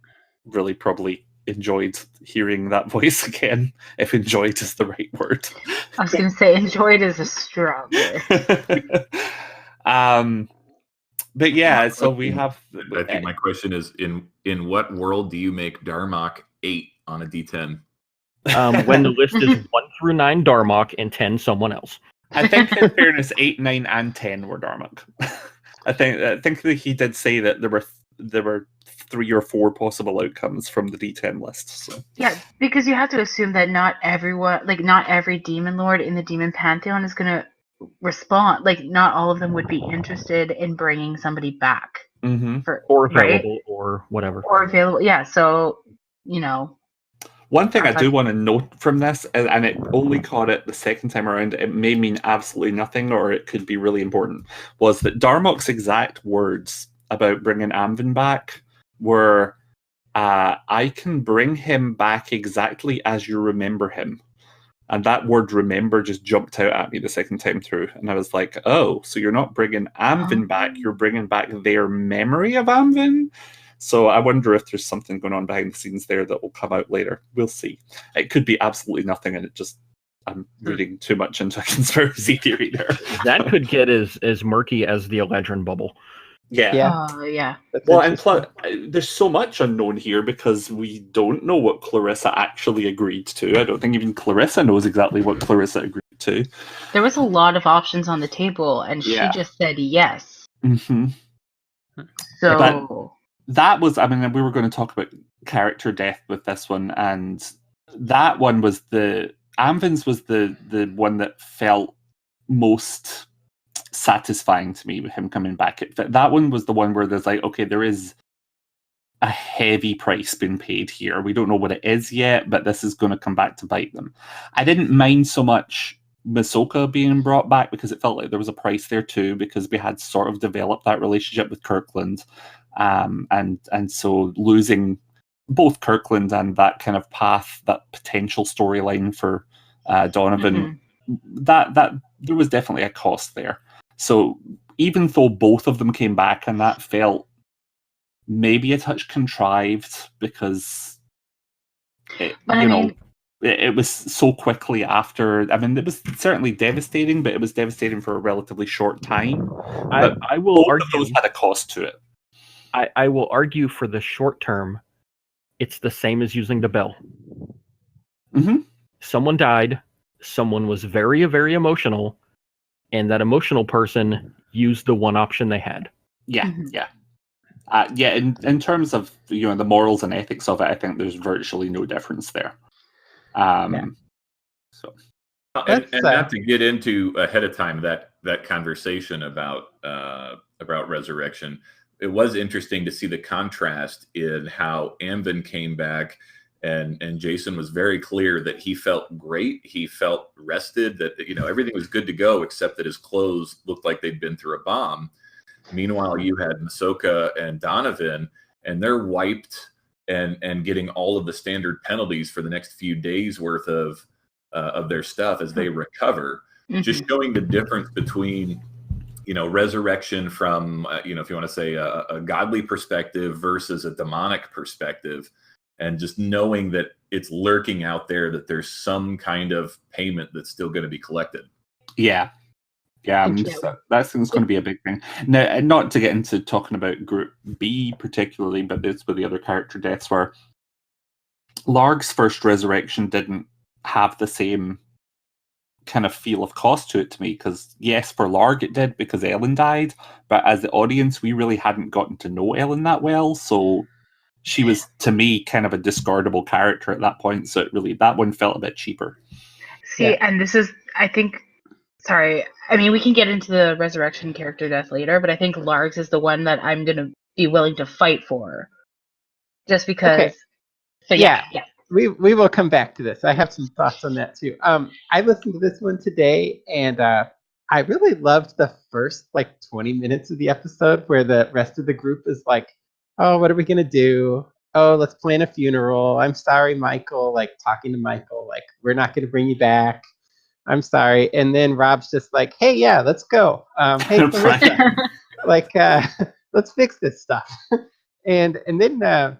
really probably enjoyed hearing that voice again, if enjoyed is the right word. I was going to say enjoyed is a strong word. But yeah, so we have. I think my question is, in what world do you make Darmok 8 on a D10? When the list is 1 through 9 Darmok and 10 someone else. I think in fairness, 8, 9, and 10 were Darmok. I think that he did say that there were 3 or 4 possible outcomes from the D10 list. So. Yeah, because you have to assume that not every demon lord in the demon pantheon is going to respond. Like, not all of them would be interested in bringing somebody back. Mm-hmm. Or available, or whatever. Or available, yeah. So, One thing I do want to note from this, and it only caught it the second time around, it may mean absolutely nothing, or it could be really important, was that Darmok's exact words about bringing Amvin back were, I can bring him back exactly as you remember him. And that word remember just jumped out at me the second time through. And I was like, oh, so you're not bringing Amvin back, you're bringing back their memory of Amvin? So I wonder if there's something going on behind the scenes there that will come out later. We'll see. It could be absolutely nothing, and I'm reading too much into a conspiracy theory there. That could get as murky as the Eladrin bubble. Yeah. Yeah. Well, and plus, there's so much unknown here because we don't know what Clarissa actually agreed to. I don't think even Clarissa knows exactly what Clarissa agreed to. There was a lot of options on the table, and she just said yes. Mm-hmm. So that was, I mean, we were going to talk about character death with this one, and that one was Amvin's was the one that felt most satisfying to me with him coming back. That one was the one where there's like, okay, there is a heavy price being paid here. We don't know what it is yet, but this is going to come back to bite them. I didn't mind so much Masoka being brought back because it felt like there was a price there too, because we had sort of developed that relationship with Kirkland. And so losing both Kirkland and that kind of path, that potential storyline for Donovan that there was definitely a cost there. So even though both of them came back, and that felt maybe a touch contrived because it was so quickly after. I mean, it was certainly devastating, but it was devastating for a relatively short time. But I will both argue of those had a cost to it. I will argue for the short term, it's the same as using the bell. Mm-hmm. Someone died, someone was very, very emotional, and that emotional person used the one option they had. Yeah. In terms of the morals and ethics of it, I think there's virtually no difference there. So, and not to get into ahead of time that conversation about resurrection, it was interesting to see the contrast in how Amvin came back, and Jason was very clear that he felt great, he felt rested, that everything was good to go except that his clothes looked like they'd been through a bomb. Meanwhile, you had Masoka and Donovan, and they're wiped and getting all of the standard penalties for the next few days worth of their stuff as they recover. Mm-hmm. Just showing the difference between resurrection from if you want to say a godly perspective versus a demonic perspective, and just knowing that it's lurking out there, that there's some kind of payment that's still going to be collected. Yeah, that's going to be a big thing. Now, not to get into talking about Group B particularly, but it's where the other character deaths were. Larg's first resurrection didn't have the same kind of feel of cost to it to me, because yes, for Larg it did because Ellen died, but as the audience we really hadn't gotten to know Ellen that well, so she was to me kind of a discardable character at that point, so that one felt a bit cheaper. And this is, I think, sorry, I mean we can get into the resurrection character death later, but I think Larg's is the one that I'm going to be willing to fight for, just because. Okay. So we will come back to this. I have some thoughts on that too. I listened to this one today, and I really loved the first 20 minutes of the episode where the rest of the group is like, oh, what are we going to do? Oh, let's plan a funeral. I'm sorry, Michael. Talking to Michael, we're not going to bring you back. I'm sorry. And then Rob's just like, hey, yeah, let's go. Hey, Clarissa, let's fix this stuff. and then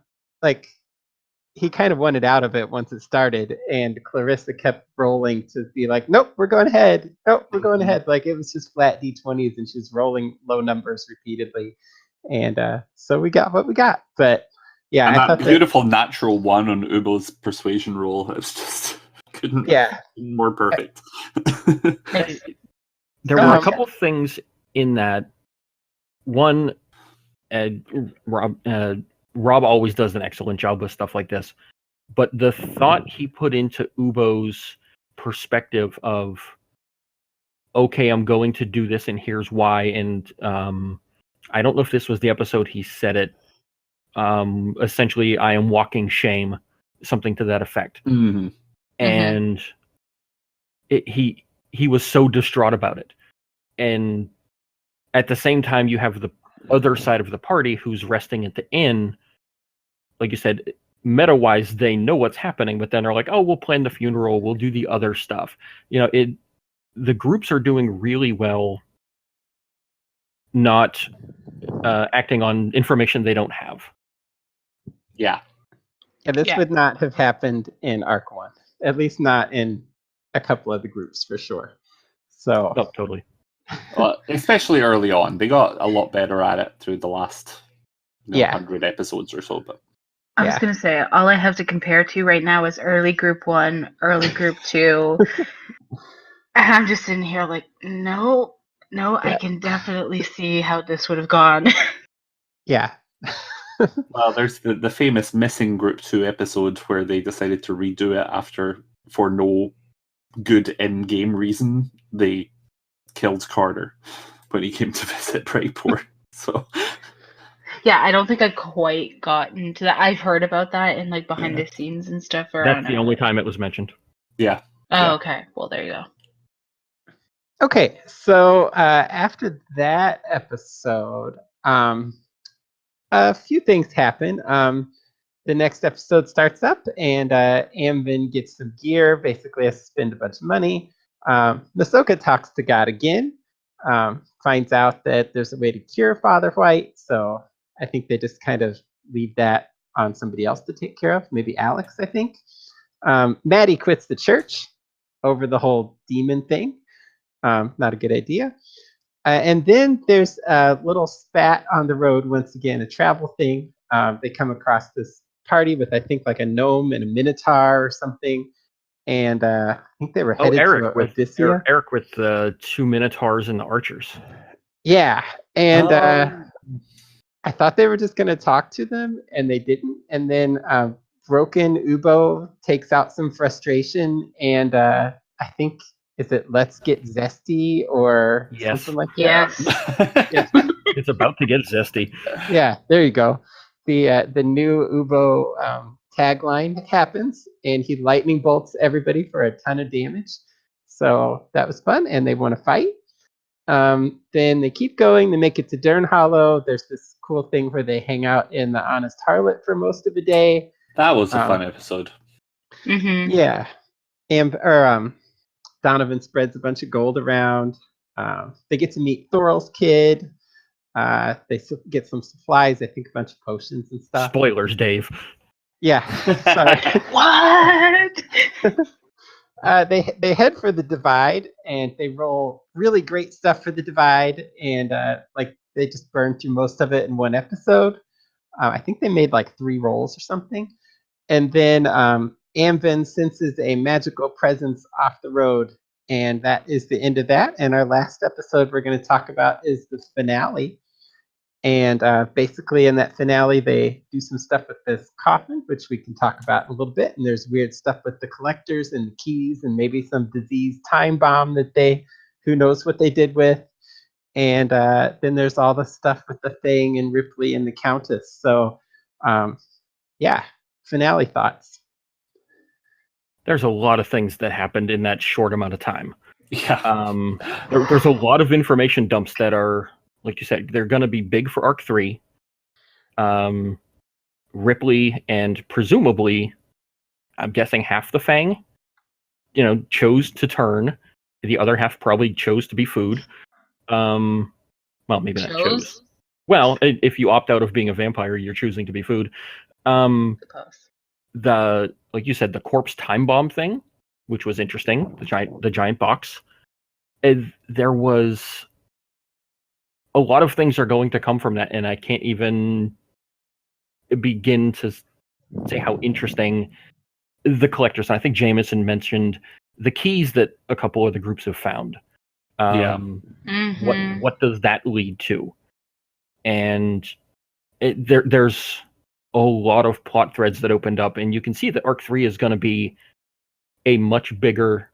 he kind of wanted out of it once it started, and Clarissa kept rolling to be like, nope, we're going ahead. Nope, we're going ahead. It was just flat D20s, and she was rolling low numbers repeatedly. And so we got what we got. But yeah, and I that thought beautiful natural one on Ubo's persuasion roll, it's just couldn't be more perfect. There were a couple of things in that. One, Rob always does an excellent job with stuff like this, but the thought he put into Ubo's perspective of, okay, I'm going to do this and here's why, and I don't know if this was the episode he said it, essentially, I am walking shame, something to that effect. Mm-hmm. And he was so distraught about it. And at the same time, you have the other side of the party who's resting at the inn. Like you said, meta-wise, they know what's happening, but then they're like, oh, we'll plan the funeral, we'll do the other stuff. The groups are doing really well not acting on information they don't have. Yeah. And this would not have happened in Arc 1. At least not in a couple of the groups, for sure. So, oh, totally. Well, especially early on. They got a lot better at it through the last 100 episodes or so. But I was going to say, all I have to compare to right now is early Group 1, early Group 2. And I'm just in here like, no, I can definitely see how this would have gone. Yeah. Well, there's the famous missing Group 2 episode where they decided to redo it for no good in-game reason. They killed Carter when he came to visit Brightport. So yeah, I don't think I quite got into that. I've heard about that in behind the scenes and stuff. That's the only time it was mentioned. Yeah. Oh, okay. Well, there you go. Okay, so after that episode, a few things happen. The next episode starts up, and Amvin gets some gear, basically has to spend a bunch of money. Masoka talks to God again, finds out that there's a way to cure Father White, so I think they just kind of leave that on somebody else to take care of, maybe Alex, I think. Maddie quits the church over the whole demon thing. Not a good idea. And then there's a little spat on the road, once again, a travel thing. They come across this party with, I think, like a gnome and a minotaur or something. And I think they were headed to Odysseia. Eric with the 2 minotaurs and the archers. Yeah, and I thought they were just going to talk to them, and they didn't. And then Broken Ubo takes out some frustration, and I think, is it Let's Get Zesty or something like that? Yes. It's about to get zesty. Yeah, there you go. The new Ubo tagline happens, and he lightning bolts everybody for a ton of damage. So that was fun, and they want to fight. Then they keep going. They make it to Dern Hollow. There's this cool thing where they hang out in the Honest Harlot for most of the day. That was a fun episode. Mm-hmm. Yeah. Donovan spreads a bunch of gold around. They get to meet Thorol's kid. They get some supplies, I think a bunch of potions and stuff. Spoilers, Dave. Yeah. Sorry. What? They head for the Divide, and they roll really great stuff for the Divide, and they just burn through most of it in one episode. I think they made like 3 rolls or something. And then Anvin senses a magical presence off the road, and that is the end of that. And our last episode we're going to talk about is the finale. And basically in that finale, they do some stuff with this coffin, which we can talk about in a little bit. And there's weird stuff with the collectors and the keys, and maybe some disease time bomb that who knows what they did with. And then there's all the stuff with the Thing and Ripley and the Countess. So yeah, finale thoughts. There's a lot of things that happened in that short amount of time. Yeah. There's a lot of information dumps that are, like you said, they're going to be big for Arc 3. Ripley and presumably, I'm guessing half the Fang, chose to turn. The other half probably chose to be food. Well, maybe not chose. Well, if you opt out of being a vampire, you're choosing to be food. Like you said, the corpse time bomb thing, which was interesting. The giant box. There was a lot of things are going to come from that, and I can't even begin to say how interesting the collectors. I think Jameson mentioned the keys that a couple of the groups have found. What does that lead to? And there's a lot of plot threads that opened up, and you can see that Arc 3 is going to be a much bigger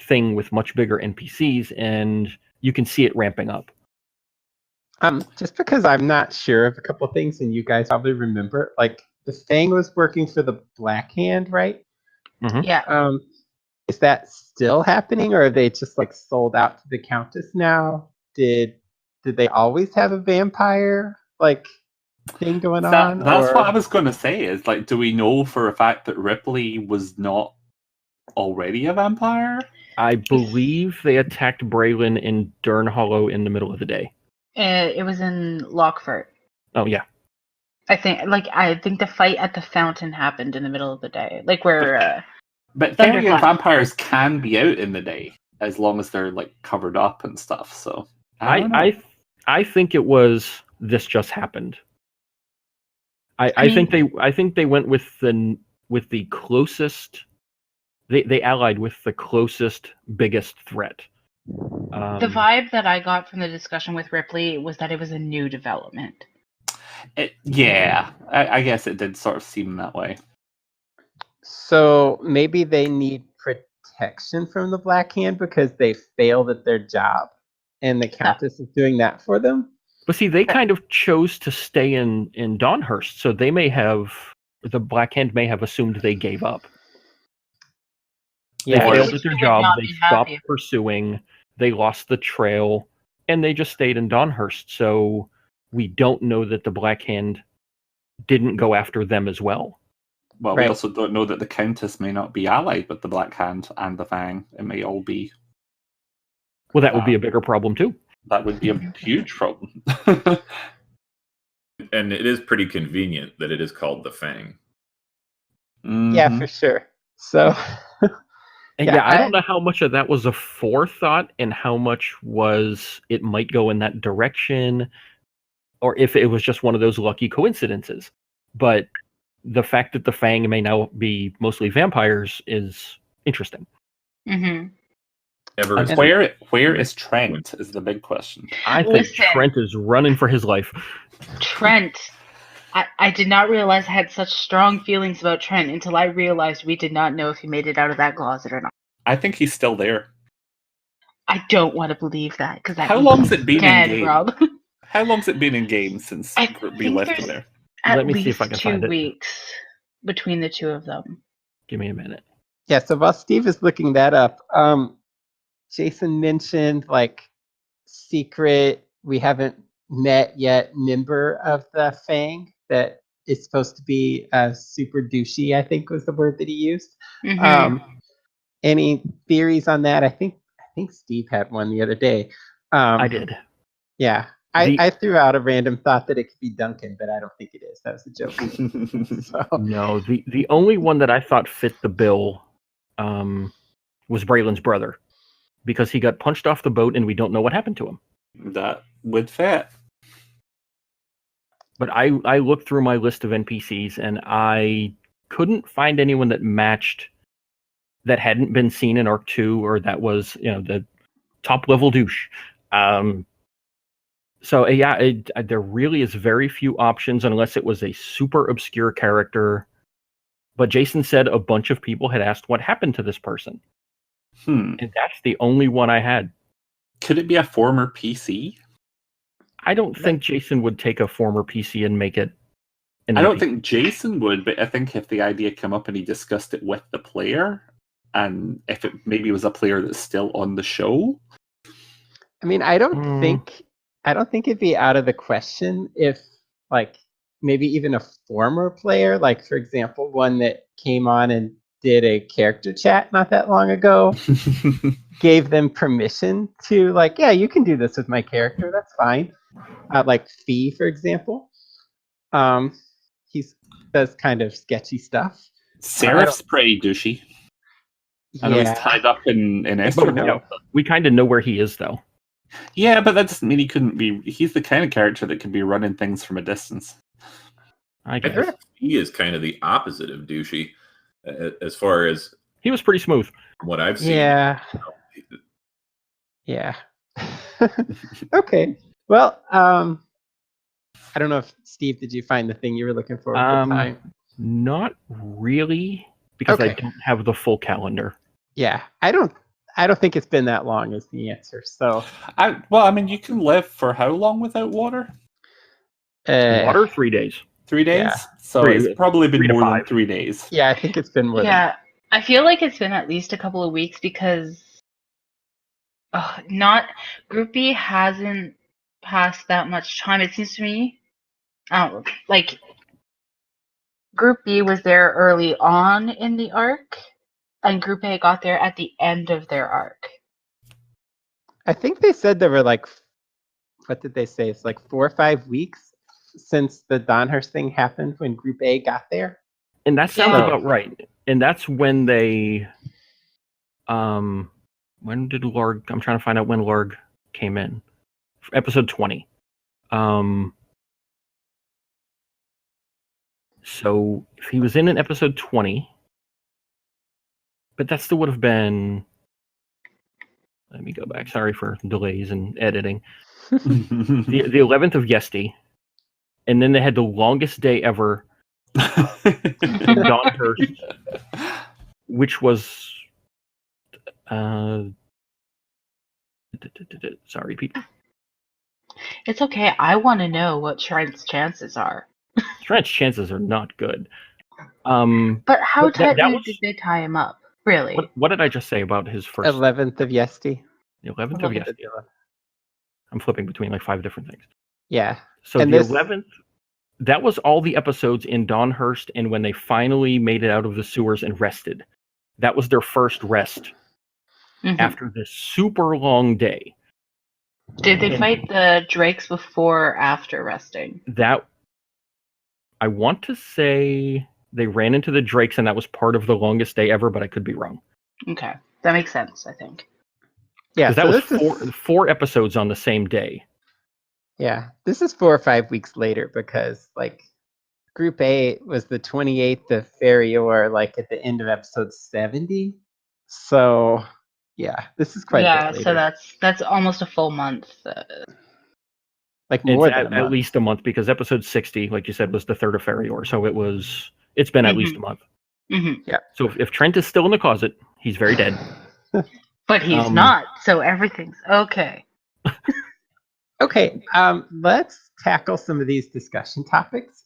thing with much bigger NPCs, and you can see it ramping up. Just because I'm not sure of a couple of things, and you guys probably remember, like the Fang was working for the Black Hand, right? Mm-hmm. Yeah. Is that still happening, or are they just like sold out to the Countess now? Did they always have a vampire thing going on? That's what I was going to say. Is like, do we know for a fact that Ripley was not already a vampire? I believe they attacked Braylon in Dern Hollow in the middle of the day. It was in Lockfort. Oh yeah. I think the fight at the fountain happened in the middle of the day, where. But Therian vampires can be out in the day as long as they're covered up and stuff. So I think it was this just happened. I think they went with the closest. They allied with the closest, biggest threat. The vibe that I got from the discussion with Ripley was that it was a new development. I guess it did sort of seem that way. So maybe they need protection from the Black Hand because they failed at their job, and the Countess is doing that for them. But see, they kind of chose to stay in Dawnhurst, so the Black Hand may have assumed they gave up. Yeah, they failed at their job. They stopped pursuing. They lost the trail, and they just stayed in Dawnhurst. So we don't know that the Black Hand didn't go after them as well. Well, we also don't know that the Countess may not be allied with the Black Hand and the Fang. It may all be Well, that would be a bigger problem too. That would be a huge problem. And it is pretty convenient that it is called the Fang. Yeah, Mhm. for sure. So And Yeah, yeah, I I- don't know how much of that was a forethought and how much was it might go in that direction, or if it was just one of those lucky coincidences. But the fact that the Fang may now be mostly vampires is interesting. Hmm. Ever And as Where is Trent is the big question. I think Listen. Trent is running for his life. Trent. I did not realize I had such strong feelings about Trent until I realized we did not know if he made it out of that closet or not. I think he's still there. I don't want to believe that because that How means long's he's it been in dead, game? Rob. How long's it been in game since I Group B think left him there's- there? At Let me see least if I can 2 find it. weeks between the two of them. Give me a minute. yeah, so while Steve is looking that up, Jason mentioned like secret, we haven't met yet member of the Fang that is supposed to be super douchey, I think was the word that he used. Mhm. Any theories on that? I think Steve had one the other day. I did. Yeah. The- I threw out a random thought that it could be Duncan, but I don't think it is. That was a joke. So, No, the only one that I thought fit the bill was Braylon's brother, because he got punched off the boat and we don't know what happened to him. That would fit. But I looked through my list of NPCs and I couldn't find anyone that matched, that hadn't been seen in Arc 2 or that was, the top level douche. So yeah, there really is very few options unless it was a super obscure character. But Jason said a bunch of people had asked what happened to this person. And that's the only one I had. Could it be a former PC? I don't think Jason would take a former PC and make it an I don't NPC. think Jason would, but I think if the idea came up and he discussed it with the player, and if it maybe was a player that's still on the show. I mean, I don't think it'd be out of the question if like maybe even a former player, like for example, one that came on and did a character chat not that long ago, gave them permission to like, yeah, you can do this with my character. That's fine. Like Fee, for example. He does kind of sketchy stuff. Seraph's pretty douchey. I know he's tied up in Esther. But, we kind of know where he is, though. Yeah, but that doesn't mean he couldn't be. He's the kind of character that can be running things from a distance. I I guess. think he is kind of the opposite of douchey, as far as He was pretty smooth. what I've seen. Yeah. Yeah. Okay. Well, I don't know if Steve, did you find the thing you were looking for at the time? Not really, because I Okay. don't have the full calendar. Yeah, I don't think it's been that long is the answer. So I mean, you can live for how long without water? Water, 3 days. 3 days? Yeah. So it's probably been 3 to more than 5. 3 days. Yeah, I think it's been more than Yeah, I feel like it's been at least a couple of weeks because not Group B hasn't passed that much time. It seems to me, like Group B was there early on in the arc, and Group A got there at the end of their arc. I think they said there were like, what did they say? It's like 4 or 5 weeks since the Donhurst thing happened when Group A got there. And that sounds Yeah. about right. And that's when they when did Larg, I'm trying to find out when Larg came in. Episode 20. So if he was in episode 20, but that still would have been, let me go back. Sorry for delays in editing. The 11th of Yesti. And then they had the longest day ever in Dawnhurst, which was sorry, people. It's okay. I want to know what Trent's chances are. Trent's chances are not good. But how But that tightly was- did they tie him up? Really? What did I just say about his first? 11th of Yesti. The 11th of Yesti. I'm flipping between like 5 different things. Yeah. So And the this- 11th, that was all the episodes in Dawnhurst, and when they finally made it out of the sewers and rested. That was their first rest Mhm. after this super long day. Did they fight the Drakes before or after resting? That I want to say they ran into the Drakes, and that was part of the longest day ever, but I could be wrong. Okay, that makes sense, I think. Yeah, Because that so was this is four episodes on the same day. yeah, this is 4 or 5 weeks later because like Group A was the 28th of Ferior, like at the end of episode 70. So yeah, this is quite a Yeah, bit so later. that's almost a full month. Like more It's than a at month. least a month, because episode 60, like you said, was the 3rd of Ferior, so it's been at least a month. Mhm. So if Trent is still in the closet, he's very dead. But he's Um, not, so everything's okay. Okay, let's tackle some of these discussion topics.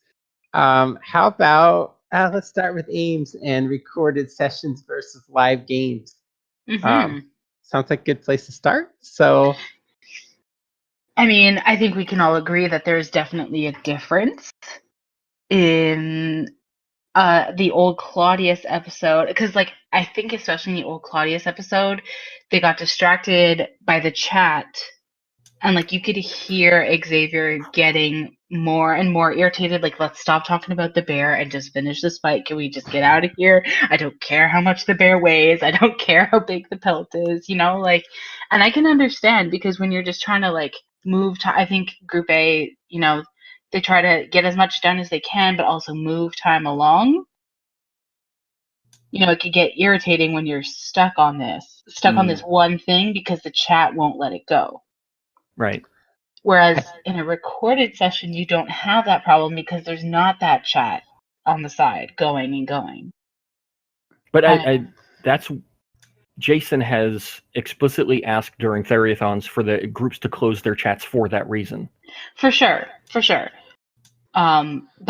How about let's start with Ames and recorded sessions versus live games. Mhm. Sounds like a good place to start. So I mean, I think we can all agree that there's definitely a difference in the old Claudius episode, because like I think especially in the old Claudius episode, they got distracted by the chat, and like you could hear Xavier getting more and more irritated, like, let's stop talking about the bear and just finish this fight. Can we just get out of here? I don't care how much the bear weighs. I don't care how big the pelt is, like, and I can understand, because when you're just trying to like move to, I think Group A, they try to get as much done as they can, but also move time along. It could get irritating when you're stuck on this one thing because the chat won't let it go. right. Whereas in a recorded session, you don't have that problem because there's not that chat on the side going and going. But that's Jason has explicitly asked during Theriathons for the groups to close their chats for that reason. For sure. But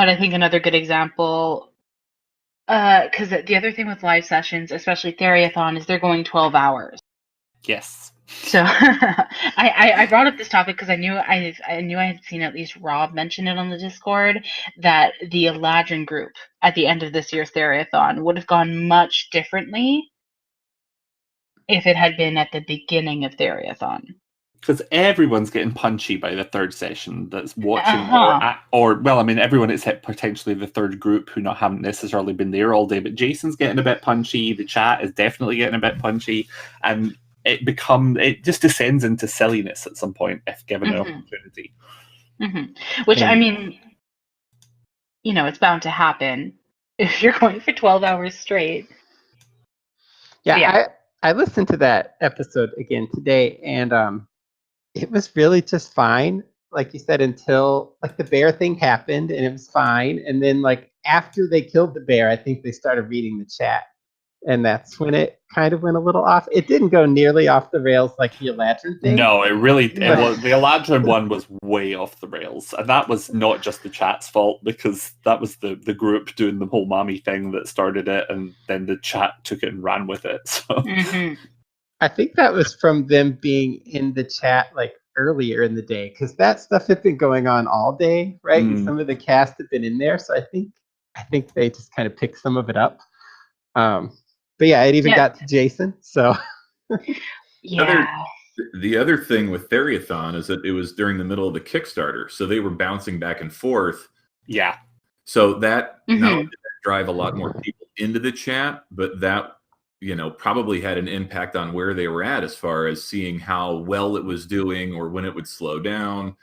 I think another good example, because the other thing with live sessions, especially Theriathon, is they're going 12 hours. Yes. So I brought up this topic because I knew I had seen at least Rob mention it on the Discord, that the Eladrin group at the end of this year's Theriathon would have gone much differently if it had been at the beginning of Theriathon. Because everyone's getting punchy by the third session that's watching, Uh-huh. or well, I mean, everyone except potentially the third group who haven't necessarily been there all day. But Jason's getting a bit punchy. The chat is definitely getting a bit punchy, and it just descends into silliness at some point if given an opportunity. Mm-hmm. Which, I mean, it's bound to happen if you're going for 12 hours straight. Yeah. I listened to that episode again today, and it was really just fine. Like you said, until like the bear thing happened, and it was fine. And then like after they killed the bear, I think they started reading the chat, and that's when it kind of went a little off. It didn't go nearly off the rails like the Eladrin thing. No, it was, the Eladrin one was way off the rails, and that was not just the chat's fault, because that was the group doing the whole mommy thing that started it, and then the chat took it and ran with it. So I think that was from them being in the chat like earlier in the day, because that stuff had been going on all day, right? And some of the cast had been in there, so I think they just kind of picked some of it up. But yeah, it even got to Jason. So the other thing with Theriathon is that it was during the middle of the Kickstarter, so they were bouncing back and forth. Yeah. So that not only did that drive a lot more people into the chat, but that probably had an impact on where they were at as far as seeing how well it was doing or when it would slow down.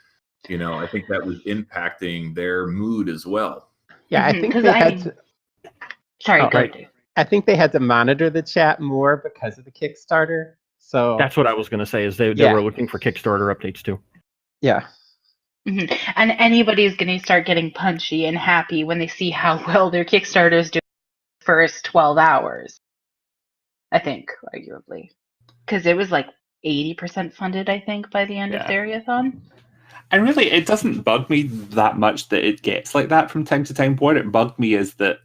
I think that was impacting their mood as well. Yeah, I think they had to. Sorry, go ahead. I think they had to monitor the chat more because of the Kickstarter. So that's what I was going to say, is they were looking for Kickstarter updates too. Yeah. Mm-hmm. And anybody's going to start getting punchy and happy when they see how well their Kickstarters do the first 12 hours. I think, arguably. Because it was like 80% funded, I think, by the end of Theriathon. And really, it doesn't bug me that much that it gets like that from time to time. What it bugged me is that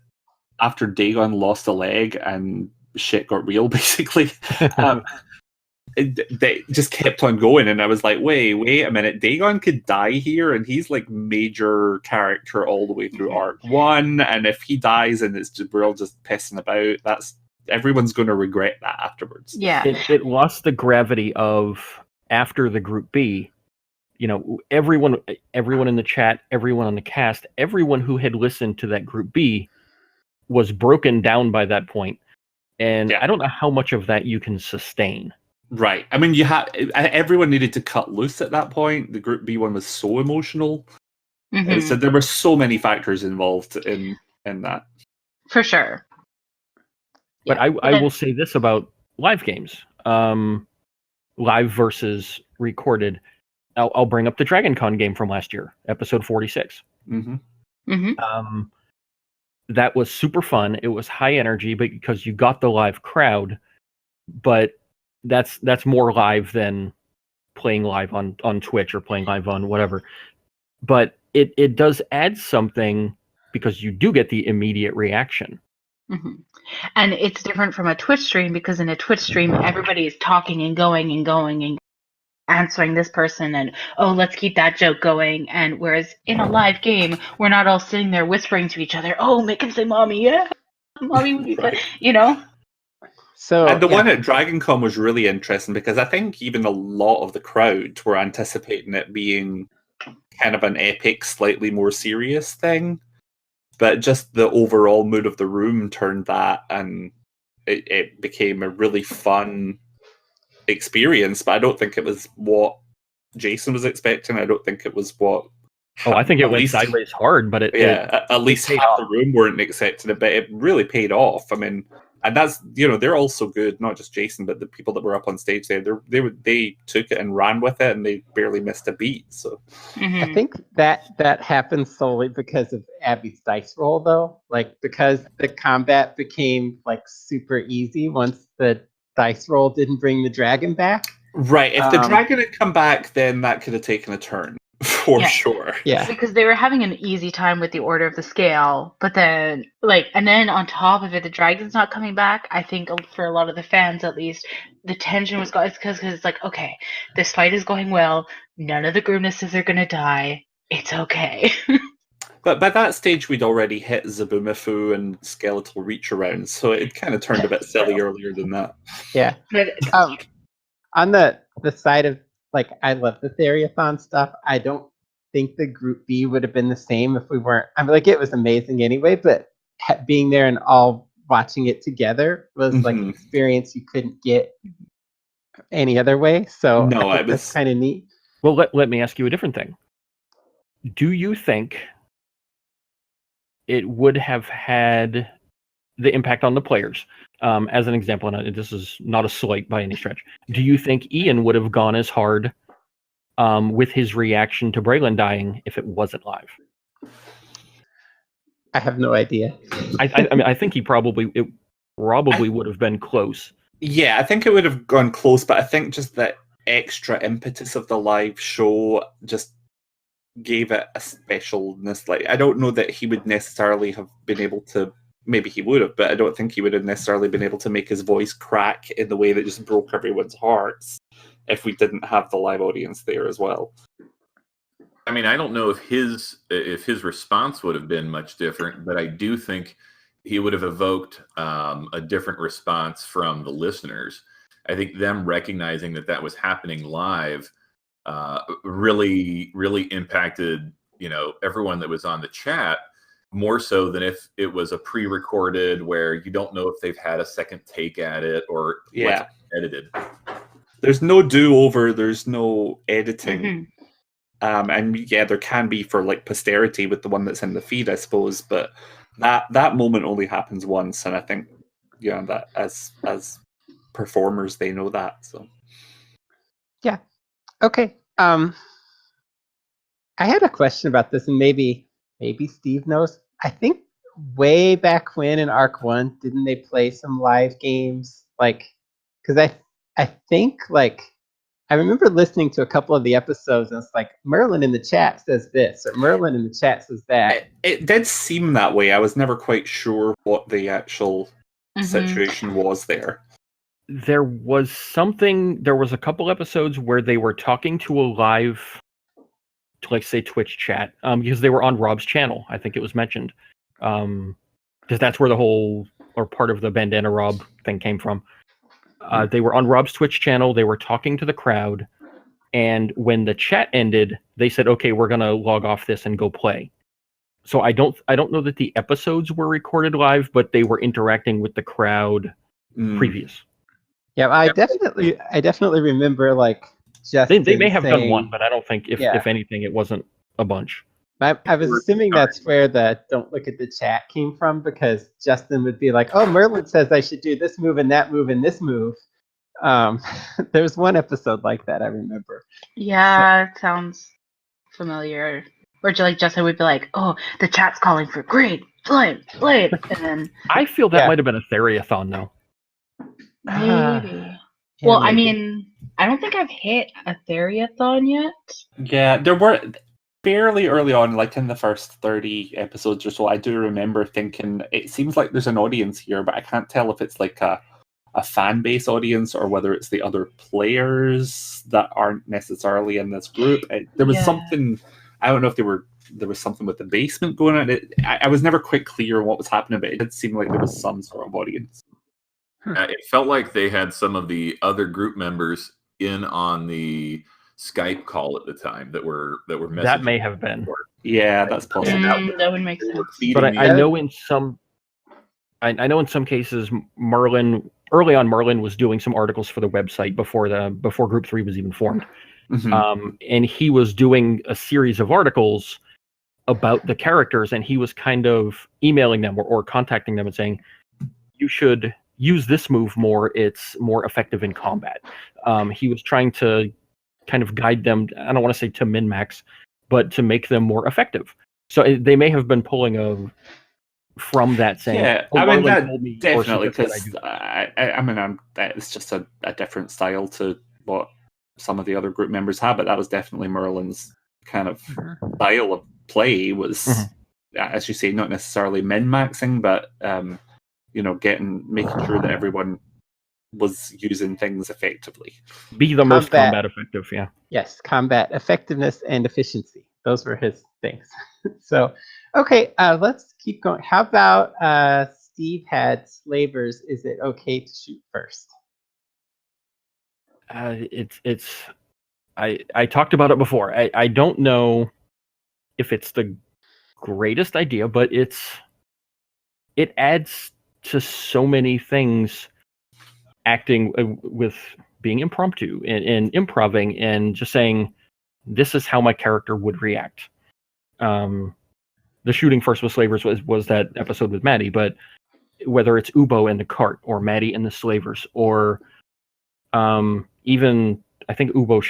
after Dagon lost a leg and shit got real, basically, they just kept on going. And I was like, wait a minute. Dagon could die here, and he's like major character all the way through Arc 1. And if he dies and we're all just pissing about, everyone's going to regret that afterwards. Yeah. It lost the gravity of after the Group B. You know, everyone in the chat, everyone on the cast, everyone who had listened to that Group B was broken down by that point. And Yeah. I don't know how much of that you can sustain. Right. I mean, everyone needed to cut loose at that point. The Group B one was so emotional. Mhm. So there were so many factors involved in that. For sure. But Yeah. I will say this about live games, live versus recorded. I'll bring up the Dragon Con game from last year, episode 46. Mm-hmm. Mhm. That was super fun. It was high energy, but because you got the live crowd, but that's more live than playing live on Twitch or playing live on whatever. But it does add something because you do get the immediate reaction. Mhm. And it's different from a Twitch stream because in a Twitch stream, everybody is talking and going and answering this person and, oh, let's keep that joke going. And whereas in a live game, we're not all sitting there whispering to each other, oh, make him say mommy, yeah, mommy would be good, you know? So And the yeah. one at DragonCon was really interesting because I think even a lot of the crowd were anticipating it being kind of an epic, slightly more serious thing. But just the overall mood of the room turned that, and it became a really fun experience. But I don't think it was what Jason was expecting. I don't think it was what... Oh, I think it at went least- sideways hard, but at least paid half off. the room weren't accepting it, but it really paid off. I mean, and that's, they're all so good, not just Jason, but the people that were up on stage there. They took it and ran with it, and they barely missed a beat. So Mhm. I think that happened solely because of Abby's dice roll, though. Like, because the combat became like super easy once the dice roll didn't bring the dragon back. right, if the Um, dragon had come back, then that could have taken a turn for Yeah. sure. Yeah. Because they were having an easy time with the Order of the Scale, but then, and then on top of it, the dragon's not coming back. I think for a lot of the fans, at least, the tension was gone. It's because it's like, okay, this fight is going well. None of the Grimnesses are gonna die. It's okay. But by that stage, we'd already hit Zabumafu and Skeletal Reach around, so it kind of turned a bit silly earlier than that. Yeah. But On the side of, like, I love the Theriathon stuff. I don't think the Group B would have been the same if we weren't. I mean, like, it was amazing anyway, but being there and all watching it together was like an Mhm. experience you couldn't get any other way. So No, I think it that's was- kind of neat. Well, let me ask you a different thing. Do you think it would have had the impact on the players? As an example, and this is not a slight by any stretch, do you think Ian would have gone as hard with his reaction to Braylon dying if it wasn't live? I have no idea. I mean, I think it probably would have been close. Yeah, I think it would have gone close, but I think just the extra impetus of the live show just gave it a specialness. Like, I don't know that he would necessarily have been able to. Maybe he would have, but I don't think he would have necessarily been able to make his voice crack in the way that just broke everyone's hearts if we didn't have the live audience there as well. I mean, I don't know if his response would have been much different, but I do think he would have evoked a different response from the listeners. I think them recognizing that was happening live really impacted everyone that was on the chat, more so than if it was a pre-recorded where you don't know if they've had a second take at it or Yeah. what's edited. There's no do-over, there's no editing. Mhm. And yeah, there can be for like posterity with the one that's in the feed, I suppose, but that moment only happens once, and I think that as performers they know that. So Okay. I had a question about this, and maybe Steve knows. I think way back when in Arc 1, didn't they play some live games? Like, because I think, like, I remember listening to a couple of the episodes, and it's like, Merlin in the chat says this, or Merlin in the chat says that. it did seem that way. I was never quite sure what the actual Mhm. situation was there. There was a couple episodes where they were talking to a live, like, say, Twitch chat, because they were on Rob's channel. I think it was mentioned. Because that's where the whole or part of the Bandana Rob thing came from. They were on Rob's Twitch channel. They were talking to the crowd, and when the chat ended, they said, "Okay, we're gonna log off this and go play." So I don't know that the episodes were recorded live, but they were interacting with the crowd previous. Yeah, I definitely remember like Justin. They may have done saying, one, but I don't think if anything, it wasn't a bunch. I was assuming that's where the "don't look at the chat" came from, because Justin would be like, "Oh, Merlin says I should do this move and that move and this move." There was one episode like that I remember. Yeah, it sounds familiar. Or like Justin would be like, "Oh, the chat's calling for grade, blade," and then I feel that might have been a Theriathon, though. maybe. Well, I mean, I don't think I've hit a Theriathon yet. Yeah, there were fairly early on, like in the first 30 episodes or so, I do remember thinking, it seems like there's an audience here, but I can't tell if it's like a fan base audience or whether it's the other players that aren't necessarily in this group. There was something, I don't know if there was something with the basement going on. I was never quite clear on what was happening, but it did seem like there was some sort of audience. It felt like they had some of the other group members in on the Skype call at the time that were messaging. That may have been. Yeah, that's possible. That would make sense. But I know in some cases, early on, Merlin was doing some articles for the website before Group 3 was even formed. Mm-hmm. And he was doing a series of articles about the characters, and he was kind of emailing them or contacting them and saying, "You should use this move more. It's more effective in combat." He was trying to kind of guide them, I don't want to say to min-max, but to make them more effective. So they may have been pulling from that saying, yeah, "Oh, I mean, Merlin that told me," definitely, or so that's because what I do. it's just a different style to what some of the other group members have, but that was definitely Merlin's kind of style of play was, as you say, not necessarily min-maxing, but making sure that everyone was using things effectively. Be the most combat effective, yeah. Yes, combat effectiveness and efficiency. Those were his things. So, okay, let's keep going. How about Steve had slavers? Is it okay to shoot first? I talked about it before. I don't know if it's the greatest idea, but it adds to so many things. Acting with being impromptu and improving and just saying, "This is how my character would react." The shooting first with slavers was that episode with Maddie, but whether it's Ubo in the cart or Maddie in the slavers, or even I think Ubo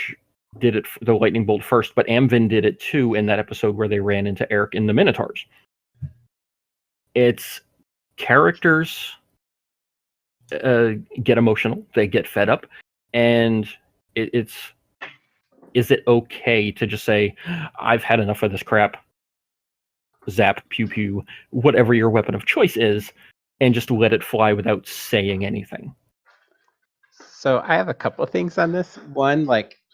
did it the lightning bolt first, but Amvin did it too in that episode where they ran into Eric in the Minotaurs. It's characters get emotional, they get fed up, and is it okay to just say, "I've had enough of this crap, zap, pew pew," whatever your weapon of choice is, and just let it fly without saying anything? So I have a couple of things on this. One,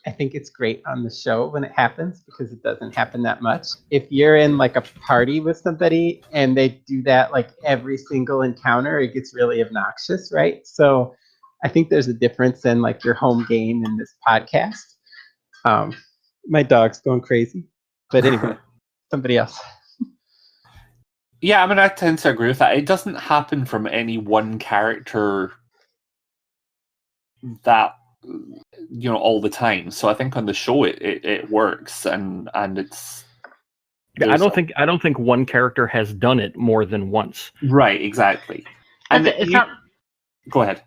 I think it's great on the show when it happens, because it doesn't happen that much. If you're in a party with somebody and they do that every single encounter, it gets really obnoxious, right? So I think there's a difference in your home game in this podcast. My dog's going crazy, but anyway, somebody else. Yeah, I mean, I tend to agree with that. It doesn't happen from any one character that all the time. So I think on the show it works, and it's. I don't think one character has done it more than once. Right, exactly. And it's not. Go ahead.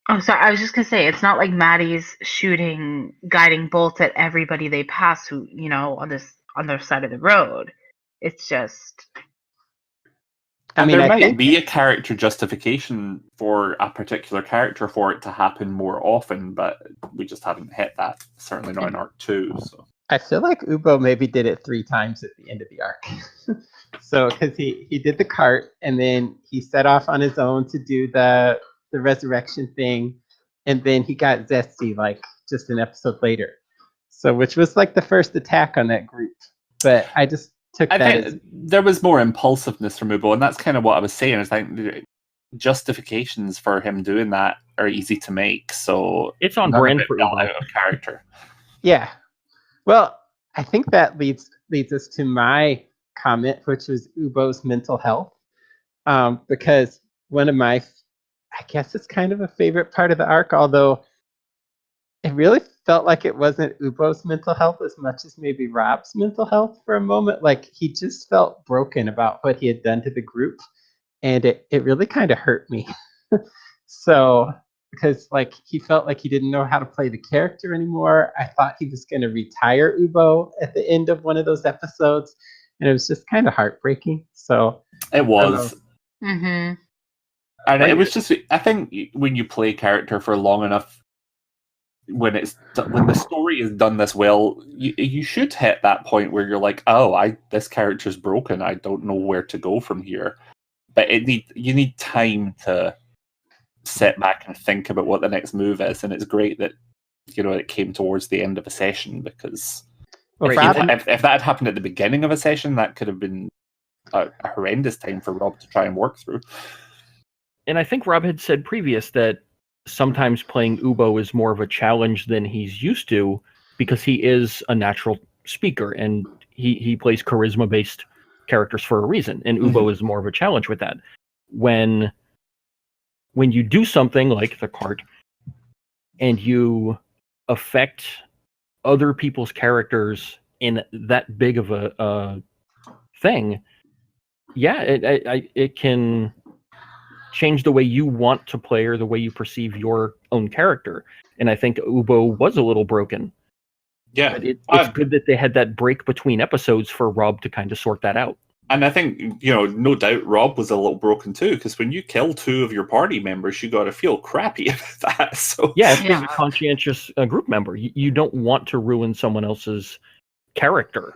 Oh, sorry. I was just gonna say it's not like Maddie's shooting guiding bolts at everybody they pass who on their side of the road. It's just. And there might be a character justification for a particular character for it to happen more often, but we just haven't hit that. Certainly not in Arc 2. So. I feel like Ubo maybe did it 3 times at the end of the arc. So, because he did the cart, and then he set off on his own to do the resurrection thing, and then he got zesty just an episode later. So, which was the first attack on that group. But I just. I think there was more impulsiveness from Ubo, and that's kind of what I was saying. I think justifications for him doing that are easy to make. So It's on I'm a brand bit for fell Ubo. out of character. Yeah. Well, I think that leads us to my comment, which was Ubo's mental health. Because one of my, I guess it's kind of a favorite part of the arc, although it really felt like it wasn't Ubo's mental health as much as maybe Rob's mental health for a moment. Like he just felt broken about what he had done to the group. And it really kind of hurt me. So, because like he felt like he didn't know how to play the character anymore. I thought he was going to retire Ubo at the end of one of those episodes. And it was just kind of heartbreaking. So, It was. Mm-hmm. And it was just, I think when you play character for long enough, when the story is done this well, you should hit that point where you're like, oh, this character's broken. I don't know where to go from here. But you need time to sit back and think about what the next move is, and it's great that it came towards the end of a session, because if that had happened at the beginning of a session, that could have been a horrendous time for Rob to try and work through. And I think Rob had said previous that sometimes playing Ubo is more of a challenge than he's used to, because he is a natural speaker and he plays charisma-based characters for a reason, and Ubo is more of a challenge with that. When you do something like the cart and you affect other people's characters in that big of a thing, it can change the way you want to play or the way you perceive your own character. And I think Ubo was a little broken. Yeah, but it's good that they had that break between episodes for Rob to kind of sort that out. And I think, no doubt Rob was a little broken too, because when you kill 2 of your party members, you got to feel crappy about that. So yeah, being a conscientious group member, you don't want to ruin someone else's character,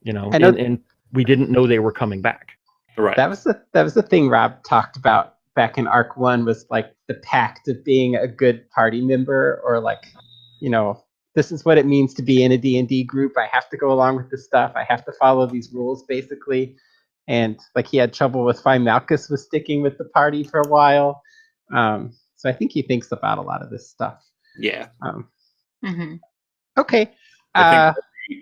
and we didn't know they were coming back. Right. That was the thing Rob talked about back in Arc 1, was like the pact of being a good party member, or like, this is what it means to be in a D&D group. I have to go along with this stuff. I have to follow these rules, basically. And like he had trouble with why Malchus was sticking with the party for a while. So I think he thinks about a lot of this stuff. Yeah. Okay. I